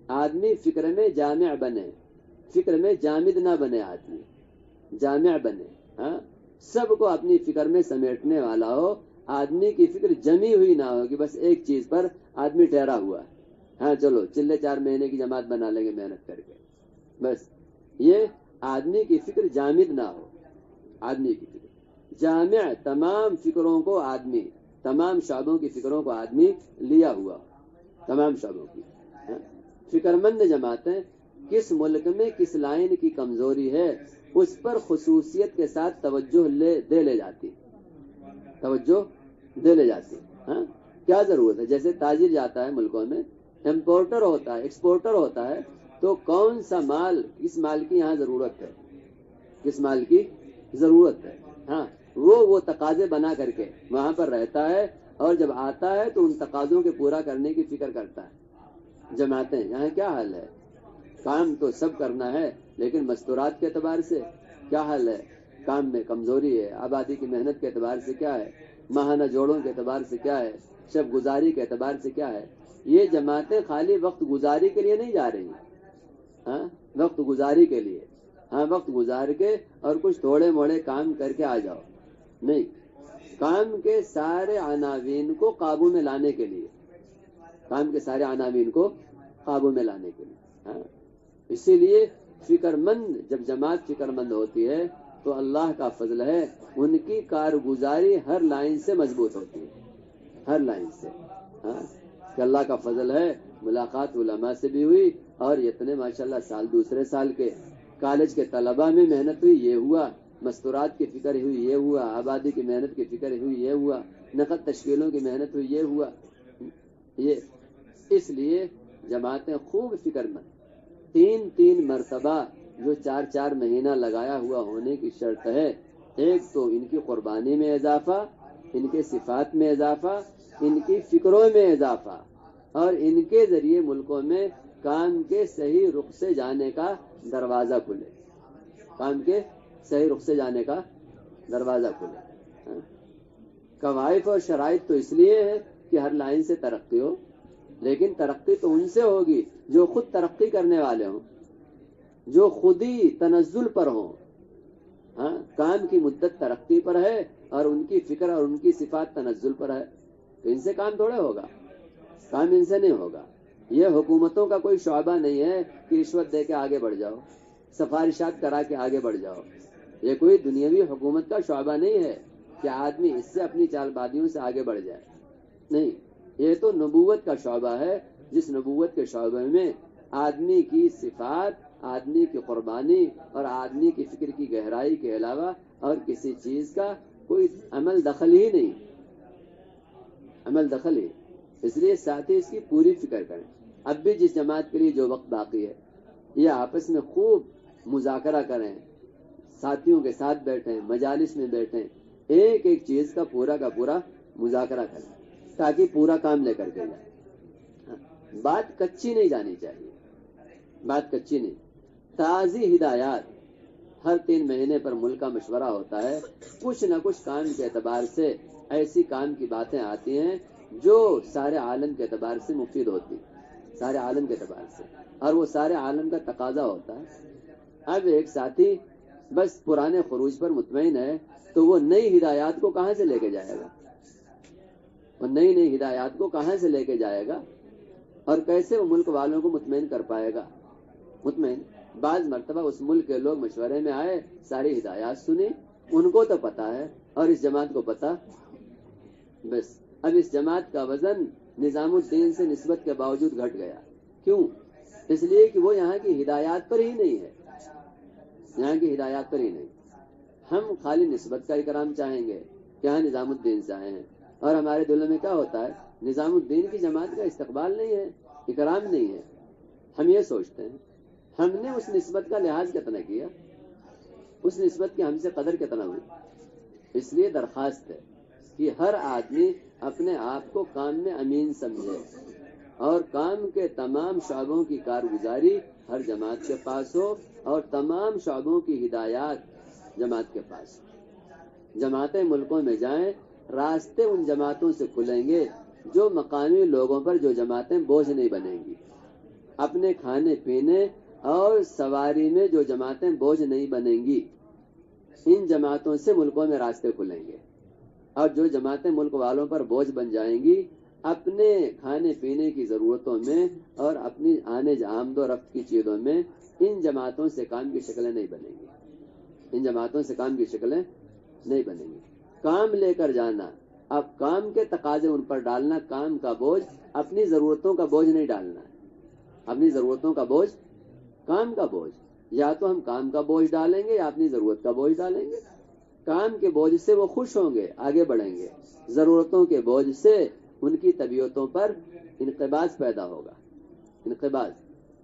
آدمی فکر میں جامع بنے، فکر میں جامد نہ بنے، آدمی جامع بنے، ہاں سب کو اپنی فکر میں سمیٹنے والا ہو، آدمی کی فکر جمی ہوئی نہ ہو کہ بس ایک چیز پر آدمی ٹھہرا ہوا ہے، ہاں چلو چلے 4 مہینے کی جماعت بنا لیں گے محنت کر کے، بس یہ آدمی کی فکر جامد نہ ہو، آدمی کی فکر جامع، تمام فکروں کو آدمی، تمام شعبوں کی فکروں کو آدمی لیا ہوا، تمام شعبوں کی فکر مند جماعتیں کس ملک میں کس لائن کی کمزوری ہے اس پر خصوصیت کے ساتھ توجہ دے لے جاتی، توجہ دے لے جاتی، ہاں کیا ضرورت ہے؟ جیسے تاجر جاتا ہے ملکوں میں، امپورٹر ہوتا ہے، ایکسپورٹر ہوتا ہے، تو کون سا مال، کس مال کی یہاں ضرورت ہے، کس مال کی ضرورت ہے، ہاں وہ تقاضے بنا کر کے وہاں پر رہتا ہے، اور جب آتا ہے تو ان تقاضوں کے پورا کرنے کی فکر کرتا ہے۔ جماعتیں یہاں کیا حال ہے؟ کام تو سب کرنا ہے لیکن مستورات کے اعتبار سے کیا حال ہے؟ کام میں کمزوری ہے، آبادی کی محنت کے اعتبار سے کیا ہے، ماہانہ جوڑوں کے اعتبار سے کیا ہے، شب گزاری کے اعتبار سے کیا ہے۔ یہ جماعتیں خالی وقت گزاری کے لیے نہیں جا رہی ہیں، ہاں وقت گزاری کے لیے، ہاں وقت گزار کے اور کچھ تھوڑے موڑے کام کر کے آ جاؤ، نہیں، کام کے سارے عناوین کو قابو میں لانے کے لیے، کام کے سارے عناوین کو قابو میں لانے کے لیے، ہاں اسی لیے فکر مند، جب جماعت فکر مند ہوتی ہے تو اللہ کا فضل ہے ان کی کارگزاری ہر لائن سے مضبوط ہوتی ہے، ہر لائن سے، ہاں کہ اللہ کا فضل ہے ملاقات علماء سے بھی ہوئی، اور اتنے ماشاءاللہ سال دوسرے سال کے کالج کے طلباء میں محنت ہوئی، یہ ہوا، مستورات کی فکر ہوئی، یہ ہوا، آبادی کی محنت کی فکر ہوئی، یہ ہوا، نقد تشکیلوں کی محنت ہوئی، یہ ہوا، یہ اس لیے جماعتیں خوب فکر مند، 3 مرتبہ جو 4 مہینہ لگایا ہوا ہونے کی شرط ہے، ایک تو ان کی قربانی میں اضافہ، ان کے صفات میں اضافہ، ان کی فکروں میں اضافہ، اور ان کے ذریعے ملکوں میں کام کے صحیح رخ سے جانے کا دروازہ کھلے، کام کے صحیح رخ سے جانے کا دروازہ کھلے۔ قوائف اور شرائط تو اس لیے ہے کہ ہر لائن سے ترقی ہو، لیکن ترقی تو ان سے ہوگی جو خود ترقی کرنے والے ہوں، جو خود ہی تنزل پر ہوں، ہاں کام کی مدت ترقی پر ہے اور ان کی فکر اور ان کی صفات تنزل پر ہے، تو ان سے کام تھوڑے ہوگا، کام ان سے نہیں ہوگا۔ یہ حکومتوں کا کوئی شعبہ نہیں ہے کہ رشوت دے کے آگے بڑھ جاؤ، سفارشات کرا کے آگے بڑھ جاؤ، یہ کوئی دنیاوی حکومت کا شعبہ نہیں ہے کہ آدمی اس سے اپنی چال بازیوں سے آگے بڑھ جائے، نہیں، یہ تو نبوت کا شعبہ ہے، جس نبوت کے شعبے میں آدمی کی صفات، آدمی کی قربانی اور آدمی کی فکر کی گہرائی کے علاوہ اور کسی چیز کا کوئی عمل دخل ہی نہیں، عمل دخل ہی، اس لیے ساتھی اس کی پوری فکر کریں۔ اب بھی جس جماعت کے لیے جو وقت باقی ہے یہ آپس میں خوب مذاکرہ کریں، ساتھیوں کے ساتھ بیٹھیں، مجالس میں بیٹھیں، ایک ایک چیز کا پورا مذاکرہ کریں تاکہ پورا کام لے کر کے جائیں۔ بات کچی نہیں جانی چاہیے، بات کچی نہیں، تازی ہدایات، ہر 3 مہینے پر ملک کا مشورہ ہوتا ہے، کچھ نہ کچھ کام کے اعتبار سے ایسی کام کی باتیں آتی ہیں جو سارے عالم کے اعتبار سے مفید ہوتی، سارے عالم کے اعتبار سے، اور وہ سارے عالم کا تقاضا ہوتا ہے۔ اب ایک ساتھی بس پرانے خروج پر مطمئن ہے تو وہ نئی ہدایات کو کہاں سے لے کے جائے گا، وہ نئی ہدایات کو کہاں سے لے کے جائے گا، اور کیسے وہ ملک والوں کو مطمئن کر پائے گا؟ مطمئن بعض مرتبہ اس ملک کے لوگ مشورے میں آئے، ساری ہدایات سنی، ان کو تو پتا ہے اور اس جماعت کو پتا، بس اب اس جماعت کا وزن نظام الدین سے نسبت کے باوجود گھٹ گیا، کیوں؟ اس لیے کہ وہ یہاں کی ہدایات پر ہی نہیں ہے، یہاں کی ہدایات پر ہی نہیں۔ ہم خالی نسبت کا اکرام چاہیں گے کہ ہاں نظام الدین سے آئے ہیں، اور ہمارے دلوں میں کیا ہوتا ہے؟ نظام الدین کی جماعت کا استقبال نہیں ہے، اکرام نہیں ہے۔ ہم یہ سوچتے ہیں ہم نے اس نسبت کا لحاظ کتنا کیا، اس نسبت کی ہم سے قدر کتنا ہوئی۔ اس لیے درخواست ہے کہ ہر آدمی اپنے آپ کو کام میں امین سمجھے، اور کام کے تمام شعبوں کی کارگزاری ہر جماعت کے پاس ہو اور تمام شعبوں کی ہدایات جماعت کے پاس ہو۔ جماعتیں ملکوں میں جائیں، راستے ان جماعتوں سے کھلیں گے جو مقامی لوگوں پر جو جماعتیں بوجھ نہیں بنیں گی۔ اپنے کھانے پینے اور سواری میں جو جماعتیں بوجھ نہیں بنیں گی، ان جماعتوں سے ملکوں میں راستے کھلیں گے۔ اور جو جماعتیں ملک والوں پر بوجھ بن جائیں گی، اپنے کھانے پینے کی ضرورتوں میں اور اپنی آمد و رفت کی چیزوں میں ان جماعتوں سے کام کی شکلیں نہیں بنیں گی۔ ان جماعتوں سے کام کی شکلیں نہیں بنیں گی۔ کام لے کر جانا، اب کام کے تقاضے ان پر ڈالنا، کام کا بوجھ، اپنی ضرورتوں کا بوجھ نہیں ڈالنا ہے۔ اپنی ضرورتوں کا بوجھ، کام کا بوجھ، یا تو ہم کام کا بوجھ ڈالیں گے یا اپنی ضرورت کا بوجھ ڈالیں گے۔ کام کے بوجھ سے وہ خوش ہوں گے، آگے بڑھیں گے، ضرورتوں کے بوجھ سے ان کی طبیعتوں پر انقباض پیدا ہوگا، انقباض۔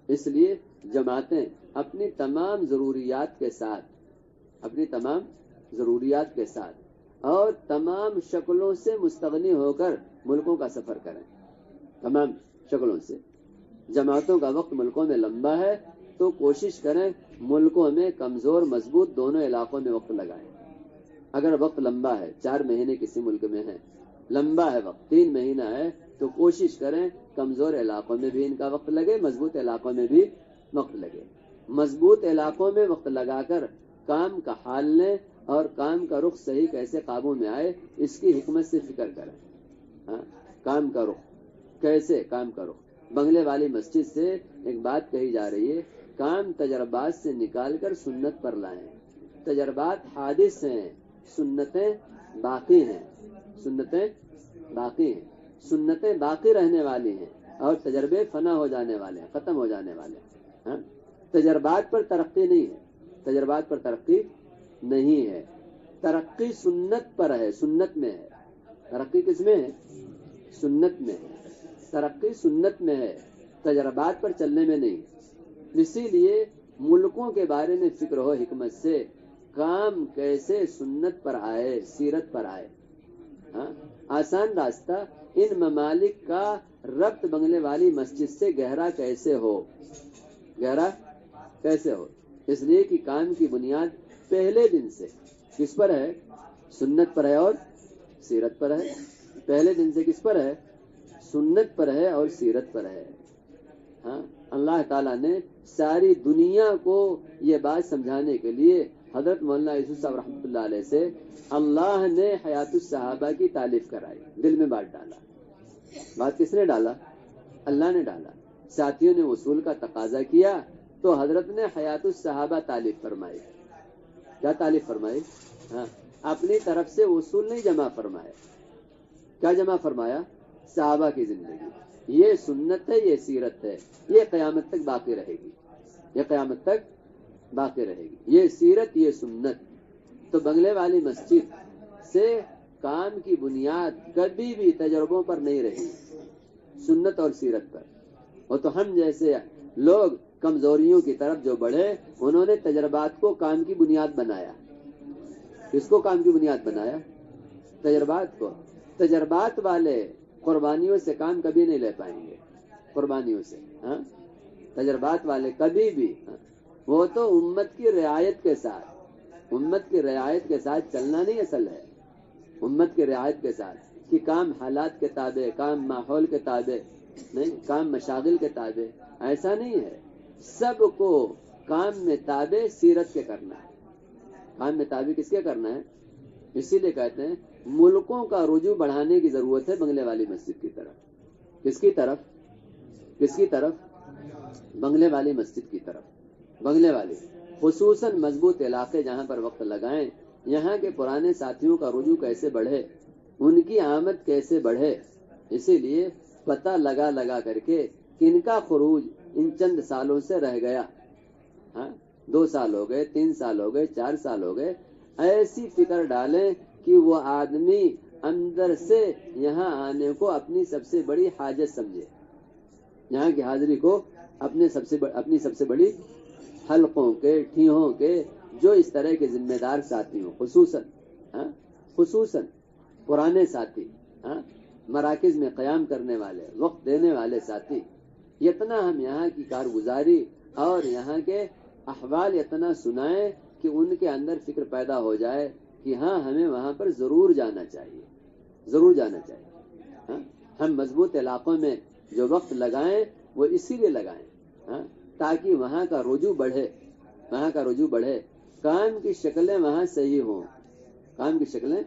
اس لیے جماعتیں اپنی تمام ضروریات کے ساتھ، اپنی تمام ضروریات کے ساتھ اور تمام شکلوں سے مستغنی ہو کر ملکوں کا سفر کریں، تمام شکلوں سے۔ جماعتوں کا وقت ملکوں میں لمبا ہے تو کوشش کریں ملکوں میں کمزور مضبوط دونوں علاقوں میں وقت لگائیں۔ اگر وقت لمبا ہے، 4 مہینے کسی ملک میں ہے، لمبا ہے وقت، 3 مہینہ ہے، تو کوشش کریں کمزور علاقوں میں بھی ان کا وقت لگے، مضبوط علاقوں میں بھی وقت لگے۔ مضبوط علاقوں میں وقت لگا کر کام کا حال لیں اور کام کا رخ صحیح کیسے قابو میں آئے اس کی حکمت سے فکر کریں۔ کام کا رخ کیسے، کام کا رخ۔ بنگلے والی مسجد سے ایک بات کہی جا رہی ہے، کام تجربات سے نکال کر سنت پر لائیں۔ تجربات حادث ہیں، سنتیں باقی ہیں، سنتیں باقی ہیں، سنتیں باقی رہنے والی ہیں اور تجربے فنا ہو جانے والے ہیں، ختم ہو جانے والے ہیں۔ تجربات پر ترقی نہیں ہے، تجربات پر ترقی نہیں ہے، ترقی سنت پر ہے، سنت میں ہے۔ ترقی کس میں ہے؟ سنت میں ہے، ترقی سنت میں ہے، تجربات پر چلنے میں نہیں۔ اسی لیے ملکوں کے بارے میں فکر ہو حکمت سے، کام کیسے سنت پر آئے، سیرت پر آئے۔ آسان راستہ، ان ممالک کا ربط بنگلے والی مسجد سے گہرا کیسے ہو، گہرا کیسے ہو؟ اس لیے کہ کام کی بنیاد پہلے دن سے کس پر ہے؟ سنت پر ہے اور سیرت پر ہے۔ پہلے دن سے کس پر ہے؟ سنت پر ہے اور سیرت پر ہے۔ اللہ تعالیٰ نے ساری دنیا کو یہ بات سمجھانے کے لیے حضرت مولانا یوسف صاحب رحمۃ اللہ علیہ سے اللہ نے حیات الصحابہ کی تعریف کرائی، دل میں بات ڈالا۔ بات کس نے ڈالا؟ اللہ نے ڈالا۔ ساتھیوں نے وصول کا تقاضا کیا تو حضرت نے حیات الصحابہ تعریف فرمائی۔ کیا تعریف فرمائی؟ اپنی طرف سے وصول نہیں جمع فرمایا۔ کیا جمع فرمایا؟ صحابہ کی زندگی، یہ سنت ہے، یہ سیرت ہے، یہ قیامت تک باقی رہے گی، یہ قیامت تک باقی رہے گی، یہ سیرت، یہ سنت۔ تو بنگلے والی مسجد سے کام کی بنیاد کبھی بھی تجربوں پر نہیں رہی، سنت اور سیرت پر۔ اور تو ہم جیسے لوگ کمزوریوں کی طرف جو بڑھے، انہوں نے تجربات کو کام کی بنیاد بنایا۔ کس کو کام کی بنیاد بنایا؟ تجربات کو۔ تجربات والے قربانیوں سے کام کبھی نہیں لے پائیں گے، قربانیوں سے۔ تجربات والے کبھی بھی، وہ تو امت کی رعایت کے ساتھ، امت کی رعایت کے ساتھ چلنا نہیں اصل ہے، امت کی رعایت کے ساتھ، کہ کام حالات کے تابع، کام ماحول کے تابع نہیں، کام مشاغل کے تابع، ایسا نہیں ہے۔ سب کو کام میں تابع سیرت کے کرنا ہے۔ کام میں تابع کس کے کرنا ہے؟ اسی لیے کہتے ہیں ملکوں کا رجوع بڑھانے کی ضرورت ہے بنگلے والی مسجد کی طرف۔ کس کی طرف؟ کس کی طرف؟ بنگلے والی مسجد کی طرف۔ بنگلے والی، خصوصاً مضبوط علاقے جہاں پر وقت لگائیں، یہاں کے پرانے ساتھیوں کا رجوع کیسے بڑھے، ان کی آمد کیسے بڑھے۔ اسی لیے پتہ لگا کر کے کن کا خروج ان چند سالوں سے رہ گیا، 2 سال ہو گئے، 3 سال ہو گئے، 4 سال ہو گئے، ایسی فکر ڈالیں کہ وہ آدمی اندر سے یہاں آنے کو اپنی سب سے بڑی حاجت سمجھے، یہاں کی حاضری کو اپنی سب سے بڑی حلقوں کے، ٹھیہوں کے، جو اس طرح کے ذمہ دار ساتھی ہوں، خصوصاً پرانے ساتھی، مراکز میں قیام کرنے والے، وقت دینے والے ساتھی، اتنا ہم یہاں کی کارگزاری اور یہاں کے احوال اتنا سنائیں کہ ان کے اندر فکر پیدا ہو جائے کہ ہاں ہمیں وہاں پر ضرور جانا چاہیے، ضرور جانا چاہیے۔ ہاں ہم مضبوط علاقوں میں جو وقت لگائیں وہ اسی لیے لگائیں ہاں تاکہ وہاں کا رجوع بڑھے، وہاں کا رجوع بڑھے، کام کی شکلیں وہاں صحیح ہوں۔ کام کی شکلیں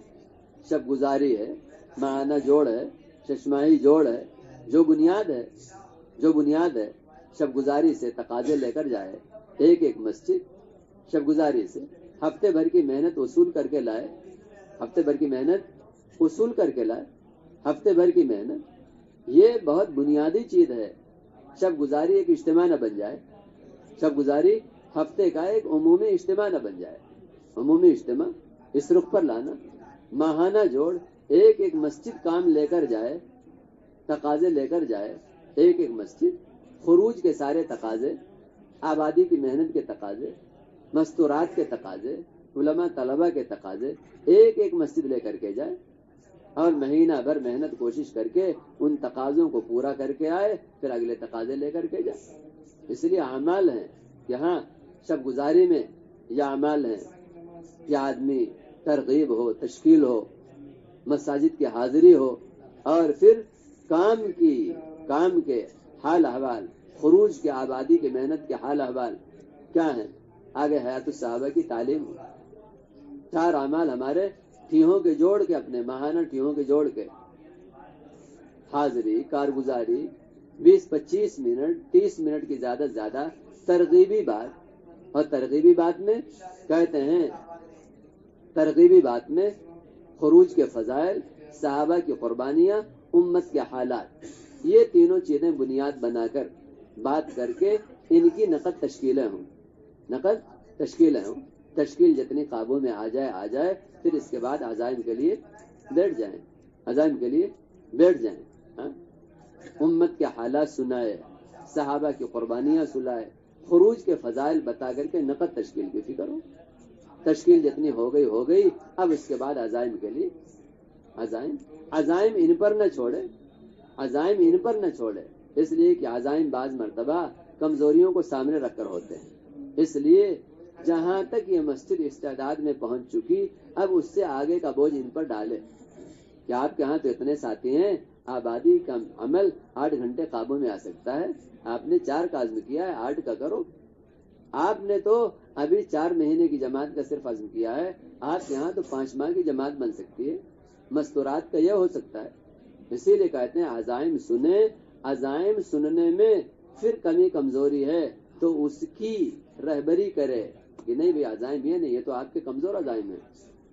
شب گزاری ہے، معانہ جوڑ ہے، چشمائی جوڑ ہے، جو بنیاد ہے شب گزاری سے تقاضے لے کر جائے، ایک ایک مسجد شب گزاری سے ہفتے بھر کی محنت وصول کر کے لائے، ہفتے بھر کی محنت وصول کر کے لائے، ہفتے بھر کی محنت یہ بہت بنیادی چیز ہے۔ شب گزاری ایک اجتماع نہ بن جائے، شب گزاری ہفتے کا ایک عمومی اجتماع نہ بن جائے، عمومی اجتماع اس رخ پر لانا، ماہانہ جوڑ ایک ایک مسجد کام لے کر جائے، تقاضے لے کر جائے، ایک ایک مسجد خروج کے سارے تقاضے، آبادی کی محنت کے تقاضے، مستورات کے تقاضے، علماء طلباء کے تقاضے ایک ایک مسجد لے کر کے جائے اور مہینہ بھر محنت کوشش کر کے ان تقاضوں کو پورا کر کے آئے، پھر اگلے تقاضے لے کر کے جائے۔ اس لیے اعمال ہیں یہاں شب گزاری میں، یہ اعمال ہیں کہ آدمی ترغیب ہو، تشکیل ہو، مساجد کی حاضری ہو، اور پھر کام کے حال احوال، خروج کے آبادی کی محنت کے حال احوال کیا ہیں، آگے حیات الصحابہ کی تعلیم ہو۔ چار اعمال ہمارے ٹھیہوں کے جوڑ کے، اپنے ماہانہ ٹھیہوں کے جوڑ کے، حاضری، کارگزاری، 20-25 منٹ 30 منٹ کی زیادہ سے زیادہ ترغیبی بات، اور ترغیبی بات میں کہتے ہیں، ترغیبی بات میں خروج کے فضائل، صحابہ کی قربانیاں، امت کے حالات، یہ تینوں چیزیں بنیاد بنا کر بات کر کے ان کی نقد تشکیلیں ہوں، نقد تشکیلیں ہوں، تشکیل جتنی قابو میں آ جائے پھر اس کے بعد عزائم کے لیے بیٹھ جائیں، عزائم کے لیے بیٹھ جائیں۔ ہاں امت کے حالات سنائے، صحابہ کی قربانیاں سنائے، خروج کے فضائل بتا کر کے نقد تشکیل کی فکر ہو۔ تشکیل جتنی ہو گئی، اب اس کے بعد عزائم کے لیے، عزائم ان پر نہ چھوڑے، عزائم ان پر نہ چھوڑے، اس لیے کہ عزائم بعض مرتبہ کمزوریوں کو سامنے رکھ کر ہوتے ہیں۔ اس لیے جہاں تک یہ مسجد استعداد میں پہنچ چکی، اب اس سے آگے کا بوجھ ان پر ڈالے کہ آپ کے ہاں تو اتنے ساتھی ہیں، آبادی کا عمل 8 گھنٹے قابو میں آ سکتا ہے، آپ نے 4 کا عزم کیا ہے، 8 کا کرو۔ آپ نے تو ابھی 4 مہینے کی جماعت کا صرف عزم کیا ہے، آپ کے ہاں تو 5 ماہ کی جماعت بن سکتی ہے، مستورات کا یہ ہو سکتا ہے۔ اسی لیے کہتے ہیں عزائم سنیں، عزائم سننے میں پھر کمی کمزوری ہے تو اس کی رہبری کرے کہ نہیں بھی عزائم یہ نہیں، یہ تو آپ کے کمزور عزائم ہیں،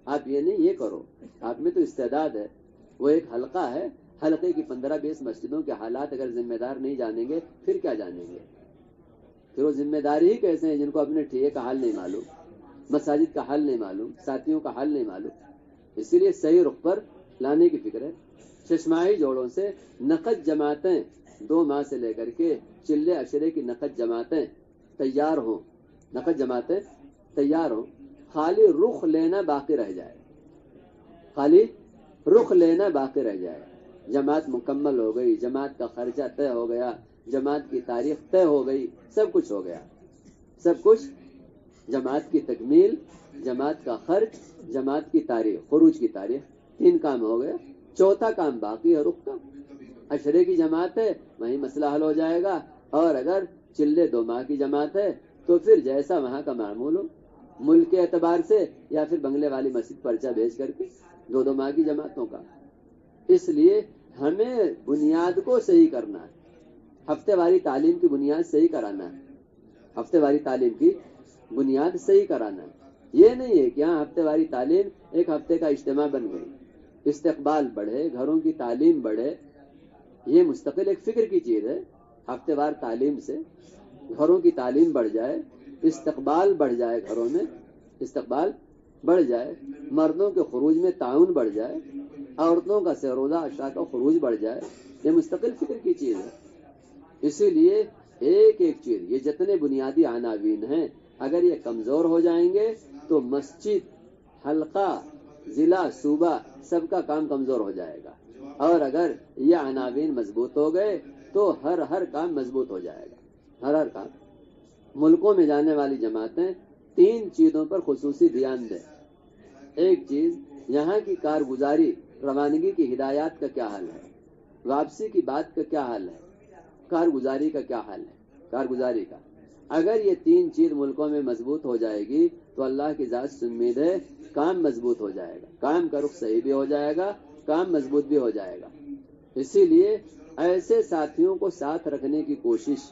آپ یہ نہیں یہ کرو، آپ میں تو استعداد ہے۔ وہ ایک حلقہ ہے، حلقے کی 15-20 مسجدوں کے حالات اگر ذمہ دار نہیں جانیں گے پھر کیا جانیں گے؟ پھر وہ ذمہ داری ہی کیسے ہیں جن کو اپنے ٹھیے کا حال نہیں معلوم، مساجد کا حال نہیں معلوم، ساتھیوں کا حال نہیں معلوم۔ اسی لیے صحیح رخ پر لانے کی فکر ہے۔ چشماہی جوڑوں سے نقد جماعتیں 2 ماہ سے لے کر کے چلے اشرے کی نقد جماعتیں تیار ہوں، نقد جماعتیں تیار ہوں، خالی رخ لینا باقی رہ جائے، خالی رخ لینا باقی رہ جائے۔ جماعت مکمل ہو گئی، جماعت کا خرچہ طے ہو گیا، جماعت کی تاریخ طے ہو گئی، سب کچھ ہو گیا، سب کچھ، جماعت کی تکمیل، جماعت کا خرچ، جماعت کی تاریخ، خروج کی تاریخ، 3 کام ہو گئے، 4تھا کام باقی ہے رخ کا۔ اشرے کی جماعت ہے وہیں مسئلہ حل ہو جائے گا، اور اگر چلے 2 ماہ کی جماعت ہے تو پھر جیسا وہاں کا معمول ہو، ملک کے اعتبار سے یا پھر بنگلے والی مسجد پرچہ بھیج کر کے 2 ماہ کی جماعتوں کا۔ اس لیے ہمیں بنیاد کو صحیح کرنا ہے، ہفتے واری تعلیم کی بنیاد صحیح کرانا ہے، ہفتے واری تعلیم کی بنیاد صحیح کرانا ہے۔ یہ نہیں ہے کہ ہاں ہفتے واری تعلیم ایک ہفتے کا اجتماع بن گئی، استقبال بڑھے، گھروں کی تعلیم بڑھے، یہ مستقل ایک فکر کی چیز ہے۔ ہفتے وار تعلیم سے گھروں کی تعلیم بڑھ جائے، استقبال بڑھ جائے، گھروں میں استقبال بڑھ جائے، مردوں کے خروج میں تعاون بڑھ جائے، عورتوں کا سہروزہ عشاء کا خروج بڑھ جائے، یہ مستقل فکر کی چیز ہے۔ اسی لیے ایک ایک چیز، یہ جتنے بنیادی عناوین ہیں اگر یہ کمزور ہو جائیں گے تو مسجد، حلقہ، ضلع، صوبہ سب کا کام کمزور ہو جائے گا، اور اگر یہ عناوین مضبوط ہو گئے تو ہر کام مضبوط ہو جائے گا، ہر کام۔ ملکوں میں جانے والی جماعتیں 3 چیزوں پر خصوصی دھیان دیں۔ ایک چیز، یہاں کی کارگزاری، روانگی کی ہدایات کا کیا حال ہے، واپسی کی بات کا کیا حال ہے، کارگزاری کا کیا حال ہے، کارگزاری کا۔ اگر یہ 3 چیز ملکوں میں مضبوط ہو جائے گی تو اللہ کی ذات سے امید ہے کام مضبوط ہو جائے گا، کام کا رخ صحیح بھی ہو جائے گا، کام مضبوط بھی ہو جائے گا۔ اسی لیے ایسے ساتھیوں کو ساتھ رکھنے کی کوشش،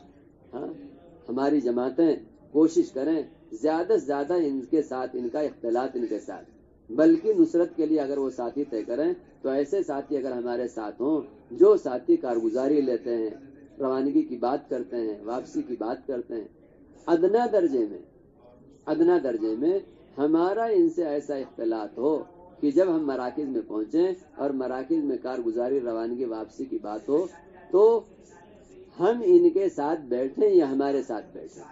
ہماری جماعتیں کوشش کریں زیادہ سے زیادہ ان کے ساتھ، ان کا اختلاط ان کے ساتھ، بلکہ نصرت کے لیے اگر وہ ساتھی طے کریں تو ایسے ساتھی اگر ہمارے ساتھ ہوں جو ساتھی کارگزاری لیتے ہیں، روانگی کی بات کرتے ہیں، واپسی کی بات کرتے ہیں، ادنا درجے میں ہمارا ان سے ایسا اختلاط ہو کہ جب ہم مراکز میں پہنچیں اور مراکز میں کارگزاری، روانگی، واپسی کی بات ہو تو ہم ان کے ساتھ بیٹھیں یا ہمارے ساتھ بیٹھیں،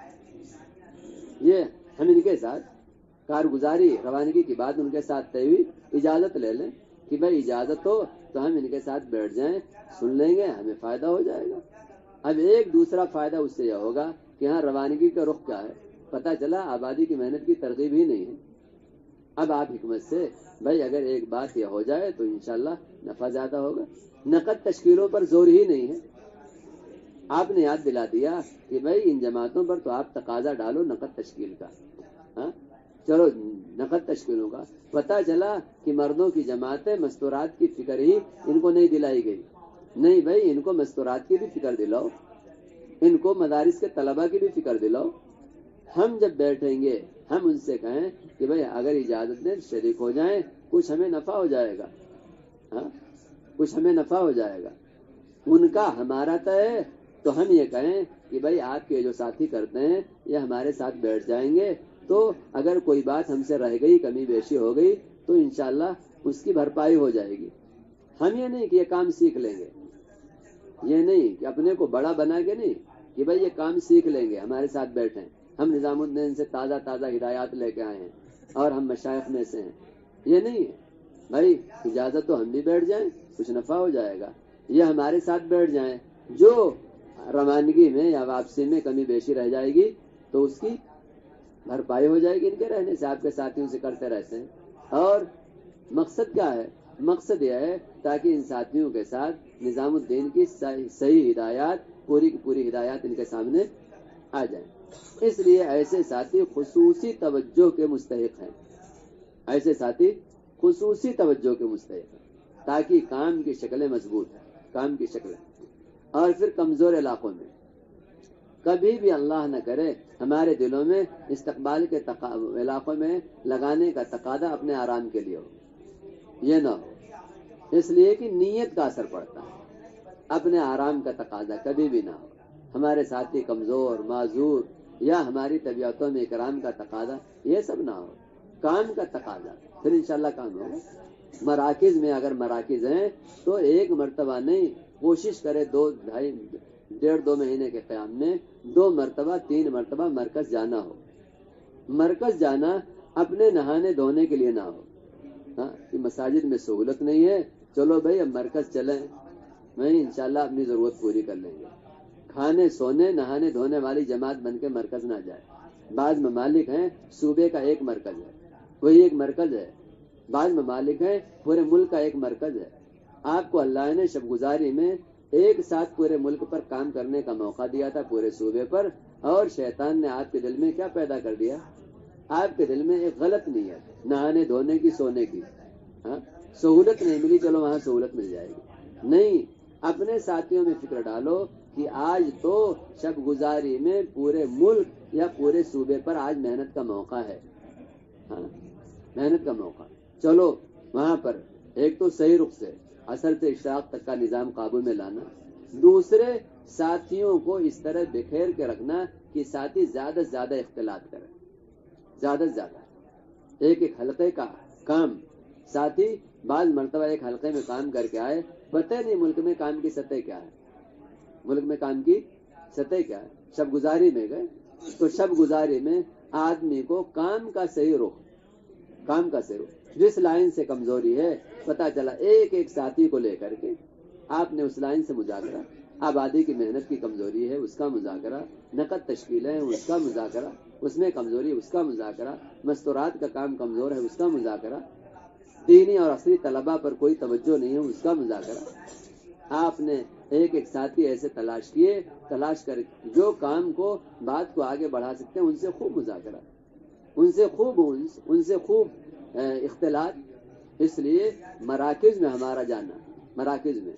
یہ ہم ان کے ساتھ کارگزاری، روانگی کی بات ان کے ساتھ طے ہوئی، اجازت لے لیں کہ بھائی اجازت ہو تو ہم ان کے ساتھ بیٹھ جائیں، سن لیں گے، ہمیں فائدہ ہو جائے گا۔ اب ایک دوسرا فائدہ اس سے یہ ہوگا کہ ہاں روانگی کا رخ کیا ہے، پتہ چلا آبادی کی محنت کی ترغیب ہی نہیں ہے۔ اب آپ حکمت سے بھائی اگر ایک بات یہ ہو جائے تو انشاءاللہ نفع زیادہ ہوگا۔ نقد تشکیلوں پر زور ہی نہیں ہے، آپ نے یاد دلا دیا کہ بھائی ان جماعتوں پر تو آپ تقاضا ڈالو نقد تشکیل کا، چلو نقد تشکیلوں کا۔ پتہ چلا کہ مردوں کی جماعتیں مستورات کی فکر ہی ان کو نہیں دلائی گئی، نہیں بھائی ان کو مستورات کی بھی فکر دلاؤ، ان کو مدارس کے طلبہ کی بھی فکر دلاؤ۔ ہم جب بیٹھیں گے ہم ان سے کہیں کہ بھائی اگر اجازت دیں شریک ہو جائیں، کچھ ہمیں نفع ہو جائے گا، کچھ ہمیں نفع ہو جائے گا۔ ان کا ہمارا طے ہے تو ہم یہ کہیں کہ بھائی آپ کے جو ساتھی کرتے ہیں یہ ہمارے ساتھ بیٹھ جائیں گے، تو اگر کوئی بات ہم سے رہ گئی، کمی بیشی ہو گئی تو انشاءاللہ اس کی بھرپائی ہو جائے گی۔ ہم یہ نہیں کہ یہ کام سیکھ لیں گے، یہ نہیں کہ اپنے کو بڑا بنا کے نہیں کہ بھائی یہ کام سیکھ لیں گے، ہمارے ساتھ بیٹھیں، ہم نظام الدین سے تازہ ہدایات لے کے آئے ہیں اور ہم مشائخ میں سے ہیں، یہ نہیں ہے۔ بھائی اجازت تو ہم بھی بیٹھ جائیں، کچھ نفع ہو جائے گا، یہ ہمارے ساتھ بیٹھ جائیں، جو روانگی میں یا واپسی میں کمی بیشی رہ جائے گی تو اس کی بھرپائی ہو جائے گی ان کے رہنے سے، آپ کے ساتھیوں سے کرتے رہتے ہیں۔ اور مقصد کیا ہے؟ مقصد یہ ہے تاکہ ان ساتھیوں کے ساتھ نظام الدین کی صحیح ہدایات، پوری کی پوری ہدایات ان کے سامنے آ جائیں۔ اس لیے ایسے ساتھی خصوصی توجہ کے مستحق ہیں، ایسے ساتھی خصوصی توجہ کے مستحق ہیں تاکہ کام کی شکلیں مضبوط ہیں، کام کی شکلیں۔ اور پھر کمزور علاقوں میں کبھی بھی اللہ نہ کرے ہمارے دلوں میں استقبال کے علاقوں میں لگانے کا تقاضا اپنے آرام کے لیے ہو، یہ نہ ہو، اس لیے کہ نیت کا اثر پڑتا ہے، اپنے آرام کا تقاضا کبھی بھی نہ ہو۔ ہمارے ساتھی کمزور، معذور یا ہماری طبیعتوں میں اکرام کا تقاضا، یہ سب نہ ہو، کام کا تقاضا، پھر انشاءاللہ کام ہوگا۔ مراکز میں اگر مراکز ہیں تو ایک مرتبہ نہیں، کوشش کرے 1.5 مہینے کے قیام میں 2 مرتبہ 3 مرتبہ مرکز جانا ہو۔ مرکز جانا اپنے نہانے دھونے کے لیے نہ ہو، کہ مساجد میں سہولت نہیں ہے چلو بھائی اب مرکز چلیں، نہیں انشاءاللہ اپنی ضرورت پوری کر لیں گے۔ کھانے سونے نہانے دھونے والی جماعت بن کے مرکز نہ جائے۔ بعض ممالک ہیں صوبے کا ایک مرکز ہے، وہی ایک مرکز ہے، بعض ممالک ہیں پورے ملک کا ایک مرکز ہے۔ آپ کو اللہ نے شب گزاری میں ایک ساتھ پورے ملک پر کام کرنے کا موقع دیا تھا، پورے صوبے پر، اور شیطان نے آپ کے دل میں کیا پیدا کر دیا؟ آپ کے دل میں ایک غلط نیت، نہانے دھونے کی، سونے کی، سہولت نہیں ملی چلو وہاں سہولت مل جائے گی، نہیں، اپنے ساتھیوں میں فکر ڈالو کہ آج تو شب گزاری میں پورے ملک یا پورے صوبے پر آج محنت کا موقع ہے، محنت کا موقع، چلو وہاں پر ایک تو صحیح رخ سے عصر سے اشراق تک کا نظام قابو میں لانا، دوسرے ساتھیوں کو اس طرح بکھیر کے رکھنا کہ ساتھی زیادہ سے زیادہ اختلاط کریں، زیادہ سے زیادہ ایک حلقے کا کام، ساتھی بعض مرتبہ ایک حلقے میں کام کر کے آئے، پتہ نہیں ملک میں کام کی سطح کیا ہے، ملک میں کام کی سطح کیا ہے، شب گزاری میں گئے تو شب گزاری میں آدمی کو کام کا صحیح رخ، کام کا صحیح رخ، جس لائن سے کمزوری ہے پتا چلا ایک ایک ساتھی کو لے کر کے آپ نے اس لائن سے مذاکرہ، آبادی کی محنت کی کمزوری ہے اس کا مذاکرہ، نقد تشکیلیں ہیں اس کا مذاکرہ، اس میں کمزوری اس کا مذاکرہ، مستورات کا کام کمزور ہے اس کا مذاکرہ، دینی اور عصری طلباء پر کوئی توجہ نہیں ہے اس کا مذاکرہ۔ آپ نے ایک ایک ساتھی ایسے تلاش کر جو کام کو بات کو آگے بڑھا سکتے ہیں ان سے خوب مذاکرہ، ان سے خوب اختلاط۔ اس لیے مراکز میں ہمارا جانا، مراکز میں،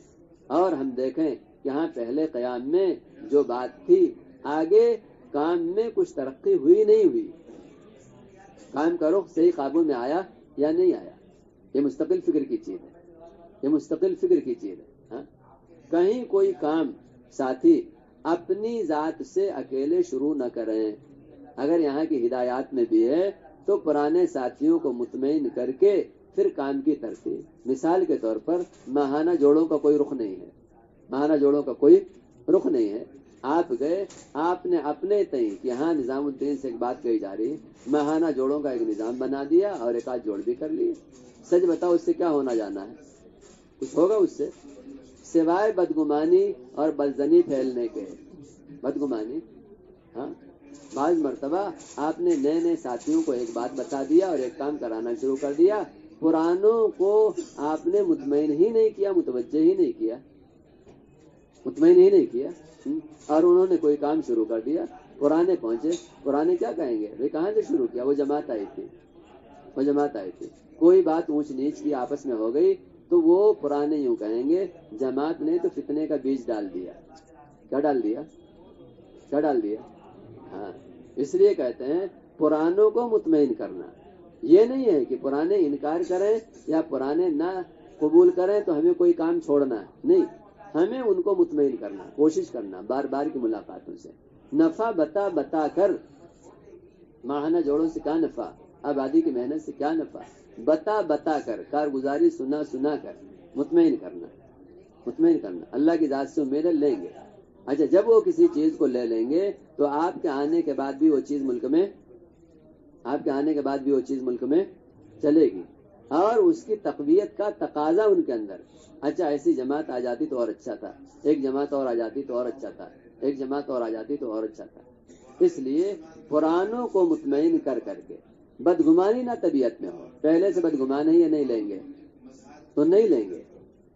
اور ہم دیکھیں کہ ہاں پہلے قیام میں جو بات تھی آگے کام میں کچھ ترقی ہوئی نہیں ہوئی، کام کا رخ صحیح قابو میں آیا یا نہیں آیا، یہ مستقل فکر کی چیز ہے، یہ مستقل فکر کی چیز ہے۔ ہاں کہیں کوئی کام ساتھی اپنی ذات سے اکیلے شروع نہ کریں، اگر یہاں کی ہدایات میں بھی ہے تو پرانے ساتھیوں کو مطمئن کر کے پھر کام کی ترتیب۔ مثال کے طور پر ماہانہ جوڑوں کا کوئی رخ نہیں ہے، ماہانہ جوڑوں کا کوئی رخ نہیں ہے، آپ گئے، آپ نے اپنے تئیں کہ ہاں نظام الدین سے ایک بات کہی جا رہی ہے، ماہانہ جوڑوں کا ایک نظام بنا دیا اور ایک آدھ جوڑ بھی کر لیے۔ سچ بتاؤ اس سے کیا ہونا جانا ہے؟ کچھ ہوگا اس سے سوائے بدگمانی اور بدزنی پھیلنے کے؟ بدگمانی۔ ہاں بعض مرتبہ آپ نے نئے ساتھیوں کو ایک بات بتا دیا اور ایک کام کرانا شروع کر دیا، پرانوں کو آپ نے مطمئن ہی نہیں کیا، متوجہ ہی نہیں کیا، مطمئن ہی نہیں کیا، اور انہوں نے کوئی کام شروع کر دیا، پرانے پہنچے، پرانے کیا کہیں گے؟ وہ کہاں سے شروع کیا؟ وہ جماعت آئی تھی، کوئی بات اونچ نیچ کی آپس میں ہو گئی تو وہ پرانے یوں کہیں گے جماعت نے تو فتنے کا بیج ڈال دیا۔ کیا ڈال دیا؟ ہاں اس لیے کہتے ہیں پرانوں کو مطمئن کرنا، یہ نہیں ہے کہ پرانے انکار کریں یا پرانے نہ قبول کریں تو ہمیں کوئی کام چھوڑنا ہے، نہیں، ہمیں ان کو مطمئن کرنا، کوشش کرنا بار بار کی ملاقاتوں سے، نفع بتا کر، ماہانہ جوڑوں سے کیا نفع، آبادی کی محنت سے کیا نفع، بتا کر، کارگزاری سنا کر مطمئن کرنا، اللہ کی ذات سے امیدیں لیں گے۔ اچھا جب وہ کسی چیز کو لے لیں گے تو آپ کے آنے کے بعد بھی وہ چیز ملک میں چلے گی، اور اس کی تقویت کا تقاضا ان کے اندر، اچھا ایسی جماعت آ جاتی تو اور اچھا تھا، ایک جماعت اور آ جاتی تو اور اچھا تھا، ایک جماعت اور آ جاتی تو اور اچھا تھا۔ اس لیے پرانوں کو مطمئن کر کے، بدگمانی نہ طبیعت میں ہو، پہلے سے بدگمان ہے یہ نہیں لیں گے تو نہیں لیں گے،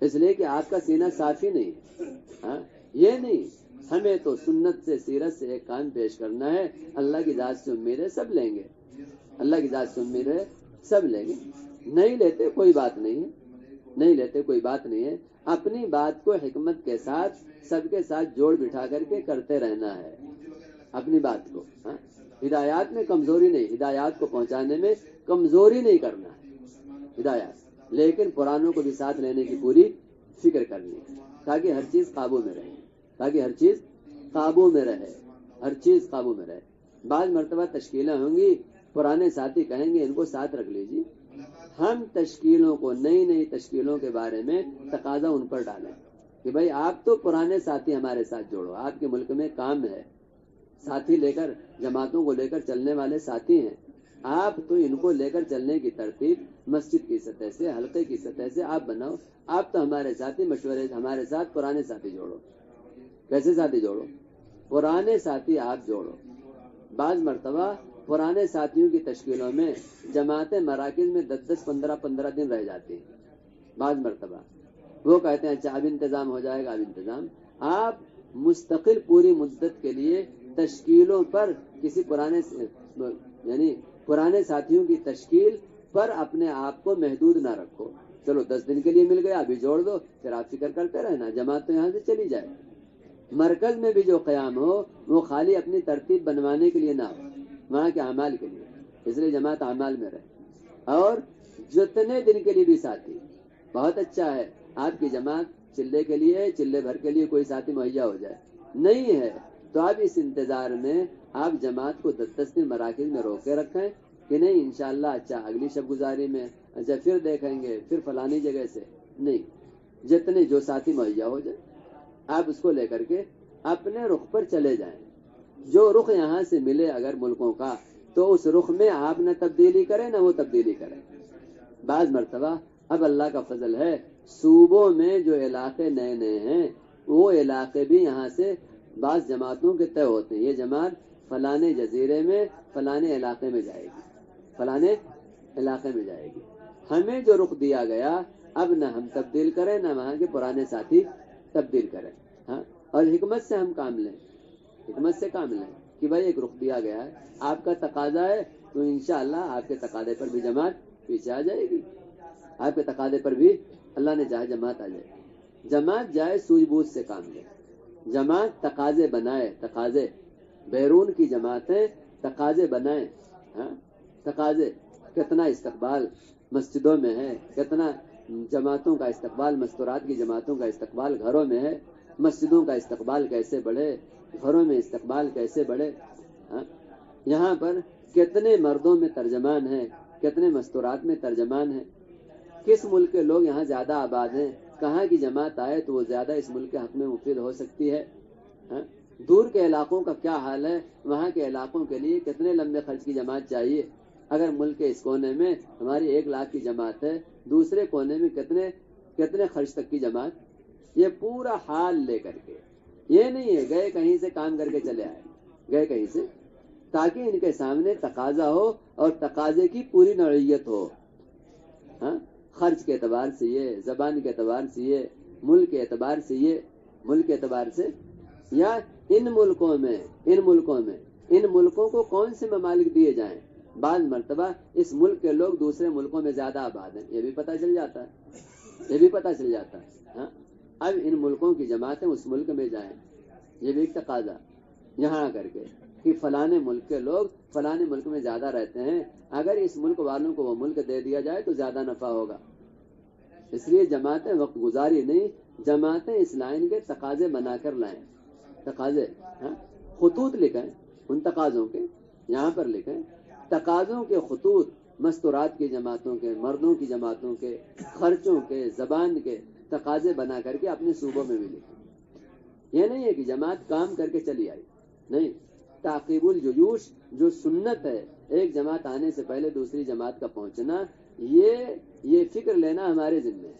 اس لیے کہ آپ کا سینہ صاف ہی نہیں ہے۔ ہاں یہ نہیں، ہمیں تو سنت سے سیرت سے ایک کام پیش کرنا ہے، اللہ کی ذات سے امید ہے سب لیں گے، اللہ کی ذات سے امید ہے سب لیں گے، نہیں لیتے کوئی بات نہیں ہے، اپنی بات کو حکمت کے ساتھ سب کے ساتھ جوڑ بٹھا کر کے کرتے رہنا ہے، اپنی بات کو۔ ہاں ہدایات میں کمزوری نہیں، ہدایات کو پہنچانے میں کمزوری نہیں کرنا ہے ہدایات، لیکن پرانوں کو بھی ساتھ لینے کی پوری فکر کرنی ہے تاکہ ہر چیز قابو میں رہے، بعض مرتبہ تشکیلیں ہوں گی، پرانے ساتھی کہیں گے ان کو ساتھ رکھ لیجیے، ہم تشکیلوں کو، نئی تشکیلوں کے بارے میں تقاضا ان پر ڈالیں کہ بھائی آپ تو پرانے ساتھی ہمارے ساتھ جوڑو، آپ کے ملک میں کام ہے، ساتھی لے کر، جماعتوں کو لے کر چلنے والے ساتھی ہیں، آپ تو ان کو لے کر چلنے کی ترتیب مسجد کی سطح سے، حلقے کی سطح سے آپ بناؤ، آپ تو ہمارے ساتھی، مشورے ہمارے ساتھ پرانے ساتھی جوڑو۔ کیسے ساتھی جوڑو؟ پرانے ساتھی آپ جوڑو۔ بعض مرتبہ پرانے ساتھیوں کی تشکیلوں میں جماعتیں مراکز میں 10 15 دن رہ جاتی ہیں، بعض مرتبہ وہ کہتے ہیں اچھا اب انتظام ہو جائے گا، اب انتظام، آپ مستقل پوری مدت کے لیے تشکیلوں پر کسی پرانے ساتھیوں کی تشکیل پر اپنے آپ کو محدود نہ رکھو، چلو 10 دن کے لیے مل گیا ابھی جوڑ دو، پھر آپ فکر کرتے رہنا، جماعت تو یہاں سے چلی جائے۔ مرکز میں بھی جو قیام ہو وہ خالی اپنی ترتیب بنوانے کے لیے نہ ہو، وہاں کے اعمال کے لیے، اس لیے جماعت اعمال میں رہے، اور جتنے دن کے لیے بھی ساتھی، بہت اچھا ہے آپ کی جماعت چلے کے لیے، چلے بھر کے لیے کوئی ساتھی مہیا ہو جائے، نہیں ہے تو آپ اس انتظار میں آپ جماعت کو 10 دن مراکز میں روک کے رکھیں کہ نہیں انشاءاللہ اچھا اگلی شب گزاری میں اچھا پھر دیکھیں گے، پھر فلانی جگہ سے، نہیں، جتنے جو ساتھی مہیا ہو جائے آپ اس کو لے کر کے اپنے رخ پر چلے جائیں، جو رخ یہاں سے ملے اگر ملکوں کا تو اس رخ میں آپ نہ تبدیلی کریں نہ وہ تبدیلی کریں، بعض مرتبہ اب اللہ کا فضل ہے صوبوں میں جو علاقے نئے نئے ہیں وہ علاقے بھی یہاں سے بعض جماعتوں کے طے ہوتے ہیں، یہ جماعت فلانے جزیرے میں فلانے علاقے میں جائے گی، فلانے علاقے میں جائے گی۔ ہمیں جو رخ دیا گیا اب نہ ہم تبدیل کریں نہ وہاں کے پرانے ساتھی تبدیل کریں، ہاں، اور حکمت سے ہم کام لیں، حکمت سے کام لیں کہ بھائی ایک رخ دیا گیا ہے، آپ کا تقاضا ہے تو انشاءاللہ آپ کے تقاضے پر بھی جماعت پیچھے آ جائے گی، آپ کے تقاضے پر بھی اللہ نے چاہے جماعت آ جائے گی۔ جماعت جائے سوجھ بوجھ سے کام لے، جماعت تقاضے بنائے، تقاضے بیرون کی جماعتیں تقاضے بنائیں، ہاں، تقاضے کتنا استقبال مسجدوں میں ہے، کتنا جماعتوں کا استقبال، مستورات کی جماعتوں کا استقبال گھروں میں ہے، مسجدوں کا استقبال کیسے بڑھے، گھروں میں استقبال کیسے بڑھے، ہاں، یہاں پر کتنے مردوں میں ترجمان ہیں، کتنے مستورات میں ترجمان ہیں، کس ملک کے لوگ یہاں زیادہ آباد ہیں، کہاں کی جماعت آئے تو وہ زیادہ اس ملک کے حق میں مفید ہو سکتی ہے، ہاں؟ دور کے علاقوں کا کیا حال ہے، وہاں کے علاقوں کے لیے کتنے لمبے خرچ کی جماعت چاہیے، اگر ملک کے اس کونے میں ہماری 1 لاکھ کی جماعت ہے، دوسرے کونے میں کتنے خرچ تک کی جماعت، یہ پورا حال لے کر کے، یہ نہیں ہے گئے کہیں سے کام کر کے چلے آئے، گئے کہیں سے، تاکہ ان کے سامنے تقاضا ہو اور تقاضے کی پوری نوعیت ہو، ہاں، خرچ کے اعتبار سے یہ، زبان کے اعتبار سے یہ، ملک کے اعتبار سے یہ، ملک کے اعتبار سے، یا ان ملکوں کو کون سے ممالک دیے جائیں، بعض مرتبہ اس ملک کے لوگ دوسرے ملکوں میں زیادہ آباد ہیں، یہ بھی پتہ چل جاتا ہے، ہاں، اب ان ملکوں کی جماعتیں اس ملک میں جائیں، یہ بھی ایک تقاضا یہاں کر کے کہ فلانے ملک کے لوگ فلانے ملک میں زیادہ رہتے ہیں، اگر اس ملک والوں کو وہ ملک دے دیا جائے تو زیادہ نفع ہوگا، اس لیے جماعتیں وقت گزاری نہیں، جماعتیں اس لائن کے تقاضے بنا کر لائیں، تقاضے، ہاں، خطوط لکھیں ان تقاضوں کے، یہاں پر لکھیں تقاضوں کے خطوط، مستورات کی جماعتوں کے، مردوں کی جماعتوں کے، خرچوں کے، زبان کے تقاضے بنا کر کے اپنے صوبوں میں بھی لکھیں۔ یہ نہیں ہے کہ جماعت کام کر کے چلی آئی، نہیں، تعقیب الجیوش جو سنت ہے، ایک جماعت آنے سے پہلے دوسری جماعت کا پہنچنا، یہ فکر لینا ہمارے ذمہ ہے،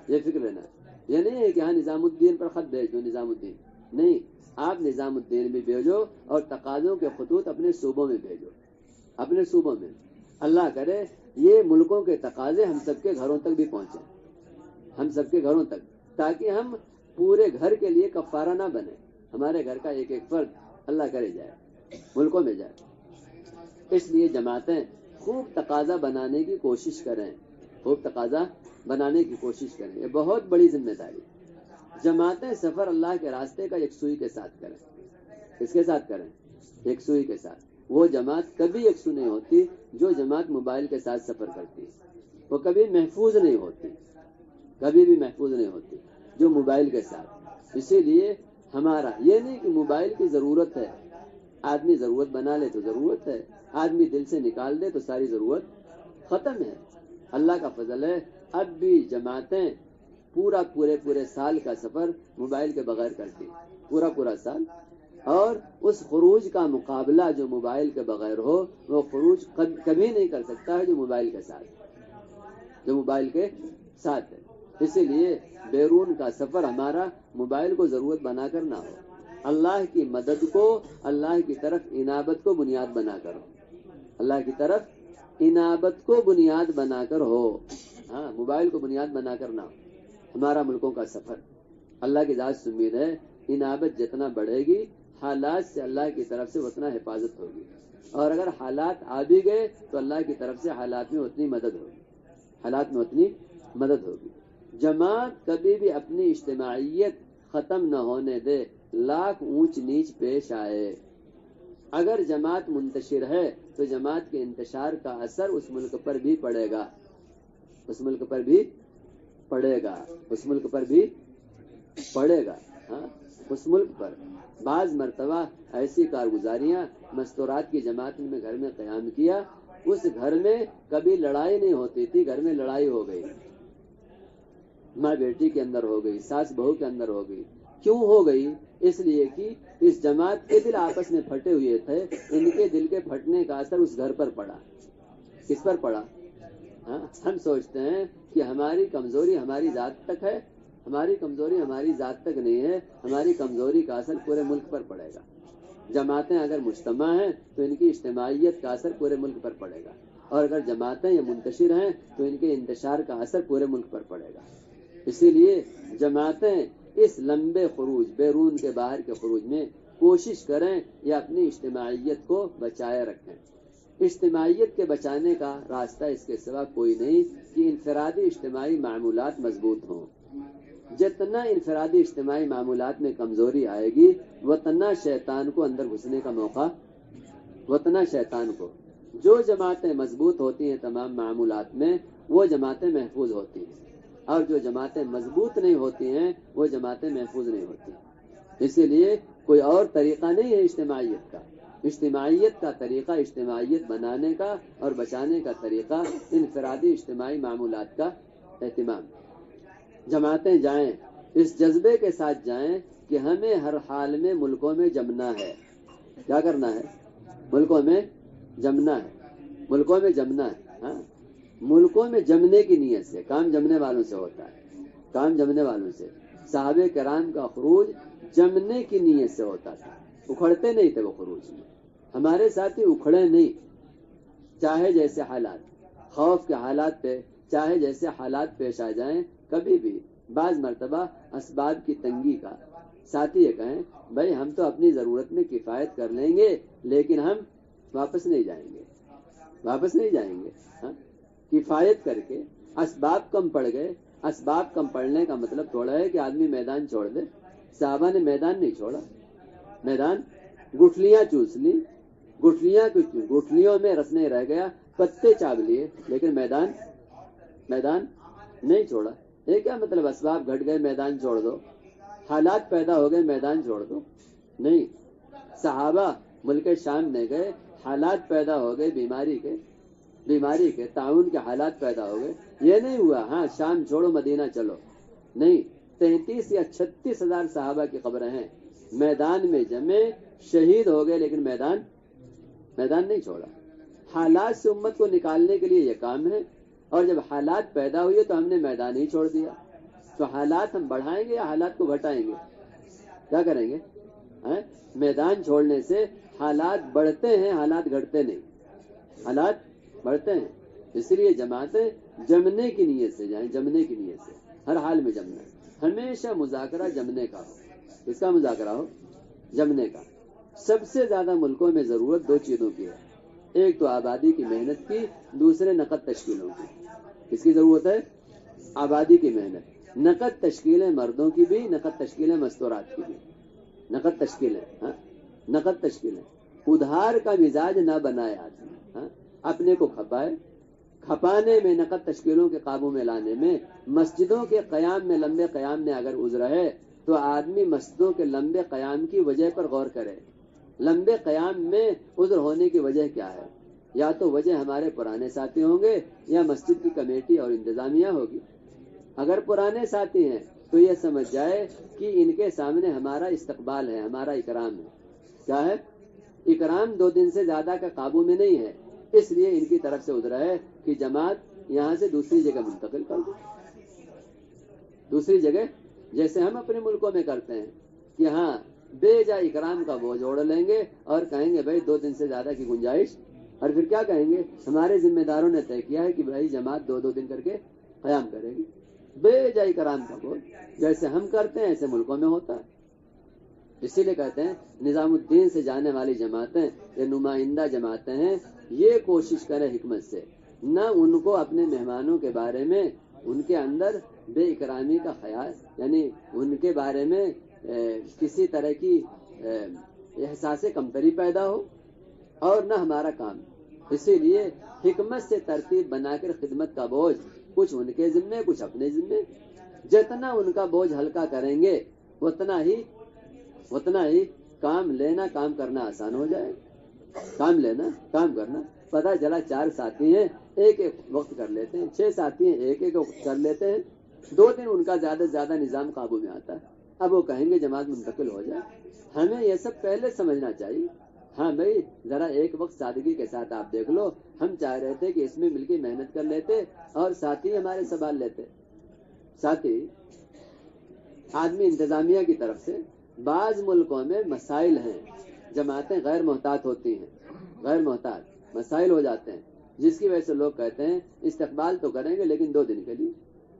یہ فکر لینا، یہ نہیں ہے کہ ہاں نظام الدین پر خط بھیج دو، نظام الدین نہیں، آپ نظام الدین بھی بھیجو اور تقاضوں کے خطوط اپنے صوبوں میں بھیجو، اپنے صوبوں میں، اللہ کرے یہ ملکوں کے تقاضے ہم سب کے گھروں تک بھی پہنچیں، ہم سب کے گھروں تک، تاکہ ہم پورے گھر کے لیے کفارہ نہ بنے، ہمارے گھر کا ایک ایک فرد اللہ کرے جائے، ملکوں میں جائے۔ اس لیے جماعتیں خوب تقاضا بنانے کی کوشش کریں، خوب تقاضا بنانے کی کوشش کریں، یہ بہت بڑی ذمہ داری۔ جماعتیں سفر اللہ کے راستے کا یکسوئی کے ساتھ کریں، کس کے ساتھ کریں؟ یکسوئی کے ساتھ۔ وہ جماعت کبھی یکسو نہیں ہوتی جو جماعت موبائل کے ساتھ سفر کرتی ہے، وہ کبھی محفوظ نہیں ہوتی، کبھی بھی محفوظ نہیں ہوتی جو موبائل کے ساتھ۔ اسی لیے ہمارا یہ نہیں کہ موبائل کی ضرورت ہے، آدمی ضرورت بنا لے تو ضرورت ہے، آدمی دل سے نکال دے تو ساری ضرورت ختم ہے۔ اللہ کا فضل ہے اب بھی جماعتیں پورے سال کا سفر موبائل کے بغیر کرتی، پورا سال، اور اس خروج کا مقابلہ جو موبائل کے بغیر ہو وہ خروج کبھی نہیں کر سکتا ہے جو موبائل کے ساتھ ہے۔ اسی لیے بیرون کا سفر ہمارا موبائل کو ضرورت بنا کر نہ ہو، اللہ کی مدد کو، اللہ کی طرف انابت کو بنیاد بنا کر ہو، اللہ کی طرف انابت کو بنیاد بنا کر ہو، ہاں، موبائل کو بنیاد بنا کر نہ ہو۔ ہمارا ملکوں کا سفر اللہ کی ذات سے امید ہے، انابت جتنا بڑھے گی حالات سے اللہ کی طرف سے اتنا حفاظت ہوگی، اور اگر حالات آ بھی گئے تو اللہ کی طرف سے حالات میں اتنی مدد ہوگی، جماعت کبھی بھی اپنی اجتماعیت ختم نہ ہونے دے، لاکھ اونچ نیچ پیش آئے، اگر جماعت منتشر ہے تو جماعت کے انتشار کا اثر اس ملک پر بھی پڑے گا، ہاں، اس ملک پر۔ بعض مرتبہ ایسی کارگزاریاں مستورات کی جماعت میں گھر میں قیام کیا، اس گھر میں کبھی لڑائی نہیں ہوتی تھی، گھر میں لڑائی ہو گئی، ماں بیٹی کے اندر ہو گئی، ساس بہو کے اندر ہو گئی، کیوں ہو گئی؟ اس لیے کہ اس جماعت کے دل آپس میں پھٹے ہوئے تھے، ان کے دل کے پھٹنے کا اثر اس گھر پر پڑا، کس پر پڑا؟ ہم سوچتے ہیں کہ ہماری کمزوری ہماری ذات تک ہے، ہماری کمزوری ہماری ذات تک نہیں ہے، ہماری کمزوری کا اثر پورے ملک پر پڑے گا۔ جماعتیں اگر مجتمع ہیں تو ان کی اجتماعیت کا اثر پورے ملک پر پڑے گا، اور اگر جماعتیں یا منتشر ہیں تو ان کے انتشار کا اثر پورے ملک پر پڑے گا۔ اسی لیے جماعتیں اس لمبے خروج، بیرون کے باہر کے خروج میں کوشش کریں یا اپنی اجتماعیت کو بچائے رکھیں۔ اجتماعیت کے بچانے کا راستہ اس کے سوا کوئی نہیں کہ انفرادی اجتماعی معمولات مضبوط ہوں۔ جتنا انفرادی اجتماعی معمولات میں کمزوری آئے گی، اتنا شیطان کو اندر گھسنے کا موقع، اتنا شیطان کو۔ جو جماعتیں مضبوط ہوتی ہیں تمام معمولات میں، وہ جماعتیں محفوظ ہوتی ہیں، اور جو جماعتیں مضبوط نہیں ہوتی ہیں وہ جماعتیں محفوظ نہیں ہوتی۔ اسی لیے کوئی اور طریقہ نہیں ہے اجتماعیت کا۔ اجتماعیت کا طریقہ، اجتماعیت بنانے کا اور بچانے کا طریقہ انفرادی اجتماعی معمولات کا اہتمام۔ جماعتیں جائیں اس جذبے کے ساتھ جائیں کہ ہمیں ہر حال میں ملکوں میں جمنا ہے۔ کیا کرنا ہے؟ ملکوں میں جمنا ہے، ملکوں میں جمنا ہے۔ ہاں، ملکوں میں جمنے کی نیت سے، کام جمنے والوں سے ہوتا ہے، کام جمنے والوں سے۔ صحابہ کرام کا خروج جمنے کی نیت سے ہوتا تھا، اکھڑتے نہیں تھے وہ خروج میں۔ ہمارے ساتھی اکھڑے نہیں، چاہے جیسے حالات، خوف کے حالات پہ چاہے جیسے حالات پیش آ جائیں، کبھی بھی بعض مرتبہ اسباب کی تنگی کا ساتھی یہ کہیں بھائی ہم تو اپنی ضرورت میں کفایت کر لیں گے لیکن ہم واپس نہیں جائیں گے، واپس نہیں جائیں گے۔ ہاں، کفایت کر کے اسباب کم پڑ گئے۔ اسباب کم پڑنے کا مطلب تھوڑا ہے کہ آدمی میدان چھوڑ دے۔ صحابہ نے میدان نہیں چھوڑا، میدان گٹھلیاں چوس لی، گٹھلیوں میں رس نہیں رہ گیا، پتے چاب لیے، لیکن میدان نہیں چھوڑا۔ یہ کیا مطلب اسباب گھٹ گئے میدان چھوڑ دو، حالات پیدا ہو گئے میدان چھوڑ دو؟ نہیں، صحابہ ملک شام میں گئے، حالات پیدا ہو گئے بیماری کے تعاون کے حالات پیدا ہو گئے۔ یہ نہیں ہوا ہاں شام چھوڑو مدینہ چلو، نہیں۔ 33 یا 36 ہزار صحابہ کی قبریں ہیں، میدان میں جمے، شہید ہو گئے، لیکن میدان نہیں چھوڑا۔ حالات سے امت کو نکالنے کے لیے یہ کام ہے، اور جب حالات پیدا ہوئے تو ہم نے میدان ہی چھوڑ دیا۔ تو حالات ہم بڑھائیں گے یا حالات کو گھٹائیں گے؟ کیا کریں گے؟ میدان چھوڑنے سے حالات بڑھتے ہیں، حالات گھٹتے نہیں، حالات بڑھتے ہیں۔ اس لیے جماعتیں جمنے کی نیت سے جائیں، جمنے کی نیت سے، ہر حال میں جمنا ہے۔ ہمیشہ مذاکرہ جمنے کا ہو۔ کس کا مذاکرہ ہو؟ جمنے کا۔ سب سے زیادہ ملکوں میں ضرورت دو چیزوں کی ہے، ایک تو آبادی کی محنت کی، دوسرے نقد تشکیلوں کی۔ کس کی ضرورت ہے؟ آبادی کی محنت، نقد تشکیلیں مردوں کی بھی، نقد تشکیلیں مستورات کی بھی، نقد تشکیلیں، ہاں نقد تشکیلیں۔ ادھار کا مزاج نہ بنائے آدمی، ہاں اپنے کو کھپانے میں، نقد تشکیلوں کے قابو میں لانے میں، مسجدوں کے قیام میں، لمبے قیام میں اگر عذر ہے تو آدمی مسجدوں کے لمبے قیام کی وجہ پر غور کرے۔ لمبے قیام میں عذر ہونے کی وجہ کیا ہے؟ یا تو وجہ ہمارے پرانے ساتھی ہوں گے یا مسجد کی کمیٹی اور انتظامیہ ہوگی۔ اگر پرانے ساتھی ہیں تو یہ سمجھ جائے کہ ان کے سامنے ہمارا استقبال ہے، ہمارا اکرام ہے۔ کیا ہے؟ اکرام 2 دن سے زیادہ کا قابو میں نہیں ہے، اس لیے ان کی طرف سے ادھر ہے کہ جماعت یہاں سے دوسری جگہ منتقل کر دو، دوسری جگہ، جیسے ہم اپنے ملکوں میں کرتے ہیں کہ ہاں بے جا اکرام کا بوجھ اوڑھ لیں گے اور کہیں گے بھائی 2 دن سے زیادہ کی گنجائش، اور پھر کیا کہیں گے؟ ہمارے ذمہ داروں نے طے کیا ہے کہ بھائی جماعت 2 دن کر کے قیام کرے گی۔ بے جا اکرام کا بوجھ جیسے ہم کرتے ہیں ایسے ملکوں میں ہوتا ہے۔ اسی لیے کہتے ہیں نظام الدین سے جانے والی جماعتیں یا نمائندہ جماعتیں ہیں، یہ کوشش کرے حکمت سے نہ ان کو اپنے مہمانوں کے بارے میں ان کے اندر بے اکرامی کا خیال، یعنی ان کے بارے میں کسی طرح کی احساس کمتری پیدا ہو، اور نہ ہمارا کام۔ اسی لیے حکمت سے ترتیب بنا کر خدمت کا بوجھ کچھ ان کے ذمے، کچھ اپنے ذمے۔ جتنا ان کا بوجھ ہلکا کریں گے اتنا ہی کام لینا، کام کرنا آسان ہو جائے۔ کام لینا، کام کرنا، پتہ چلا 4 ساتھی ہیں ایک وقت کر لیتے ہیں، 6 ساتھی ہیں ایک وقت کر لیتے ہیں، 2 دن ان کا زیادہ سے زیادہ نظام قابو میں آتا ہے، اب وہ کہیں گے جماعت منتقل ہو جائے۔ ہمیں یہ سب پہلے سمجھنا چاہیے، ہاں بھائی ذرا ایک وقت سادگی کے ساتھ آپ دیکھ لو، ہم چاہ رہے تھے کہ اس میں مل کے محنت کر لیتے اور ساتھی ہمارے سنبھال لیتے. ساتھی آدمی انتظامیہ کی طرف سے بعض ملکوں میں مسائل ہیں، جماعتیں غیر محتاط ہوتی ہیں، غیر محتاط مسائل ہو جاتے ہیں، جس کی وجہ سے لوگ کہتے ہیں استقبال تو کریں گے لیکن 2 دن کے لیے.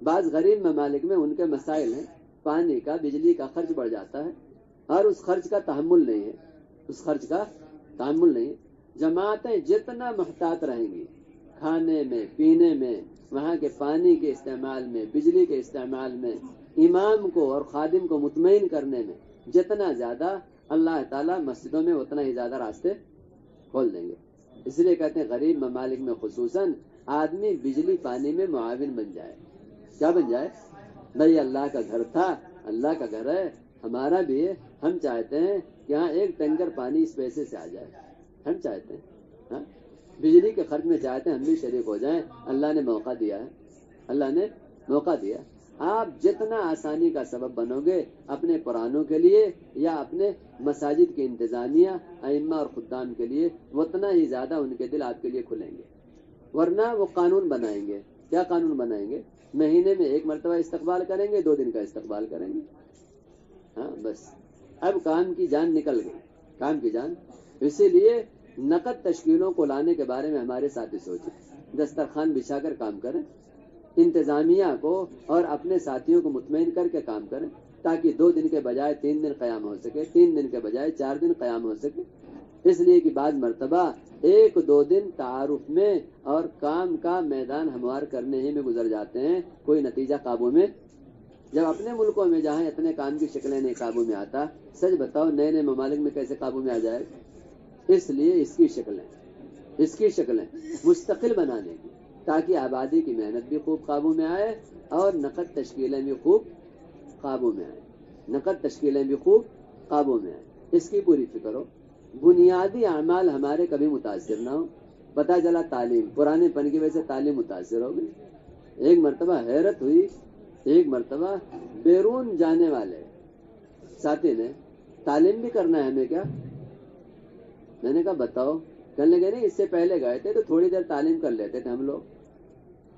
بعض غریب ممالک میں ان کے مسائل ہیں، پانی کا بجلی کا خرچ بڑھ جاتا ہے اور اس خرچ کا تحمل نہیں ہے، اس خرچ کا تحمل نہیں ہے. جماعتیں جتنا محتاط رہیں گی کھانے میں، پینے میں، وہاں کے پانی کے استعمال میں، بجلی کے استعمال میں، امام کو اور خادم کو مطمئن کرنے میں جتنا زیادہ، اللہ تعالیٰ مسجدوں میں اتنا ہی زیادہ راستے کھول دیں گے. اس لیے کہتے ہیں غریب ممالک میں خصوصاً آدمی بجلی پانی میں معاون بن جائے. کیا بن جائے بھائی؟ اللہ کا گھر تھا، اللہ کا گھر ہے، ہمارا بھی ہے. ہم چاہتے ہیں کہ ہاں ایک ٹینکر پانی اس پیسے سے آ جائے. ہم چاہتے ہیں ہاں بجلی کے خرچ میں چاہتے ہیں ہم بھی شریک ہو جائیں. اللہ نے موقع دیا ہے، اللہ نے موقع دیا. آپ جتنا آسانی کا سبب بنو گے اپنے قرآنوں کے لیے یا اپنے مساجد کی انتظامیہ، ائمہ اور خدام کے لیے، اتنا ہی زیادہ ان کے دل آپ کے لیے کھلیں گے. ورنہ وہ قانون بنائیں گے. کیا قانون بنائیں گے؟ مہینے میں 1 مرتبہ استقبال کریں گے، 2 دن کا استقبال کریں گے. ہاں بس اب کام کی جان نکل گئی، کام کی جان. اسی لیے نقد تشکیلوں کو لانے کے بارے میں ہمارے ساتھی سوچیں، دسترخوان بچھا کر کام کریں، انتظامیہ کو اور اپنے ساتھیوں کو مطمئن کر کے کام کریں تاکہ 2 دن کے بجائے 3 دن قیام ہو سکے، 3 دن کے بجائے 4 دن قیام ہو سکے. اس لیے کہ بعض مرتبہ 1-2 دن تعارف میں اور کام کا میدان ہموار کرنے ہی میں گزر جاتے ہیں، کوئی نتیجہ قابو میں. جب اپنے ملکوں میں جہاں اتنے کام کی شکلیں نہیں قابو میں آتا، سچ بتاؤ نئے نئے ممالک میں کیسے قابو میں آ جائے؟ اس لیے اس کی شکلیں مستقل بنانے کی، تاکہ آبادی کی محنت بھی خوب قابو میں آئے اور نقد تشکیلیں بھی خوب قابو میں آئیں. نقد تشکیلیں بھی خوب قابو میں آئیں. اس کی پوری فکر ہو. بنیادی اعمال ہمارے کبھی متاثر نہ ہو. پتہ چلا تعلیم، پرانے پن کی وجہ سے تعلیم متاثر ہو گئی. ایک مرتبہ حیرت ہوئی، ایک مرتبہ بیرون جانے والے ساتھی نے تعلیم بھی کرنا ہے ہمیں کیا؟ میں نے کہا بتاؤ. کہنے لگے نہیں اس سے پہلے گئے تھے تو تھوڑی دیر تعلیم کر لیتے تھے ہم لوگ.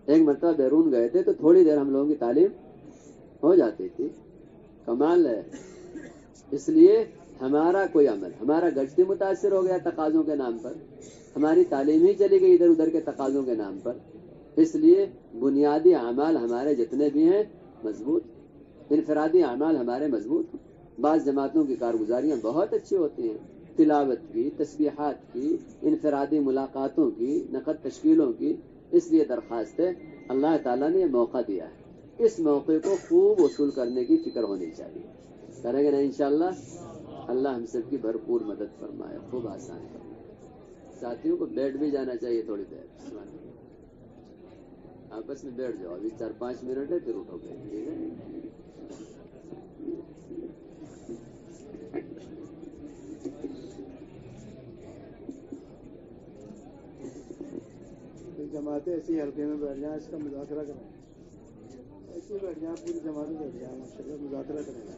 ایک مرتبہ بیرون گئے تھے تو تھوڑی دیر ہم لوگوں کی تعلیم ہو جاتی تھی. کمال ہے. اس لیے ہمارا کوئی عمل، ہمارا گشت متاثر ہو گیا تقاضوں کے نام پر، ہماری تعلیم ہی چلی گئی ادھر ادھر کے تقاضوں کے نام پر. اس لیے بنیادی اعمال ہمارے جتنے بھی ہیں مضبوط، انفرادی اعمال ہمارے مضبوط. بعض جماعتوں کی کارگزاریاں بہت اچھی ہوتی ہیں، تلاوت کی، تسبیحات کی، انفرادی ملاقاتوں کی، نقد تشکیلوں کی. اس لیے درخواست ہے، اللہ تعالیٰ نے یہ موقع دیا ہے، اس موقع کو خوب وصول کرنے کی فکر ہونی چاہیے. کریں گے نا انشاءاللہ؟ اللہ ہم سب کی بھرپور مدد فرمائے، خوب آسان فرمائے. ساتھیوں کو بیٹھ بھی جانا چاہیے تھوڑی دیر، آپس میں بیٹھ جاؤ. ابھی 4-5 منٹ ہے پھر اٹھو گے. ٹھیک ہے؟ جماعتیں ایسی حلقے میں بیٹھ جائیں، اس کا مذاکرہ کریں. ایسے بیٹھ جائیں، پوری جماعتیں بیٹھ جائیں، ماشاء اللہ مذاکرہ کریں.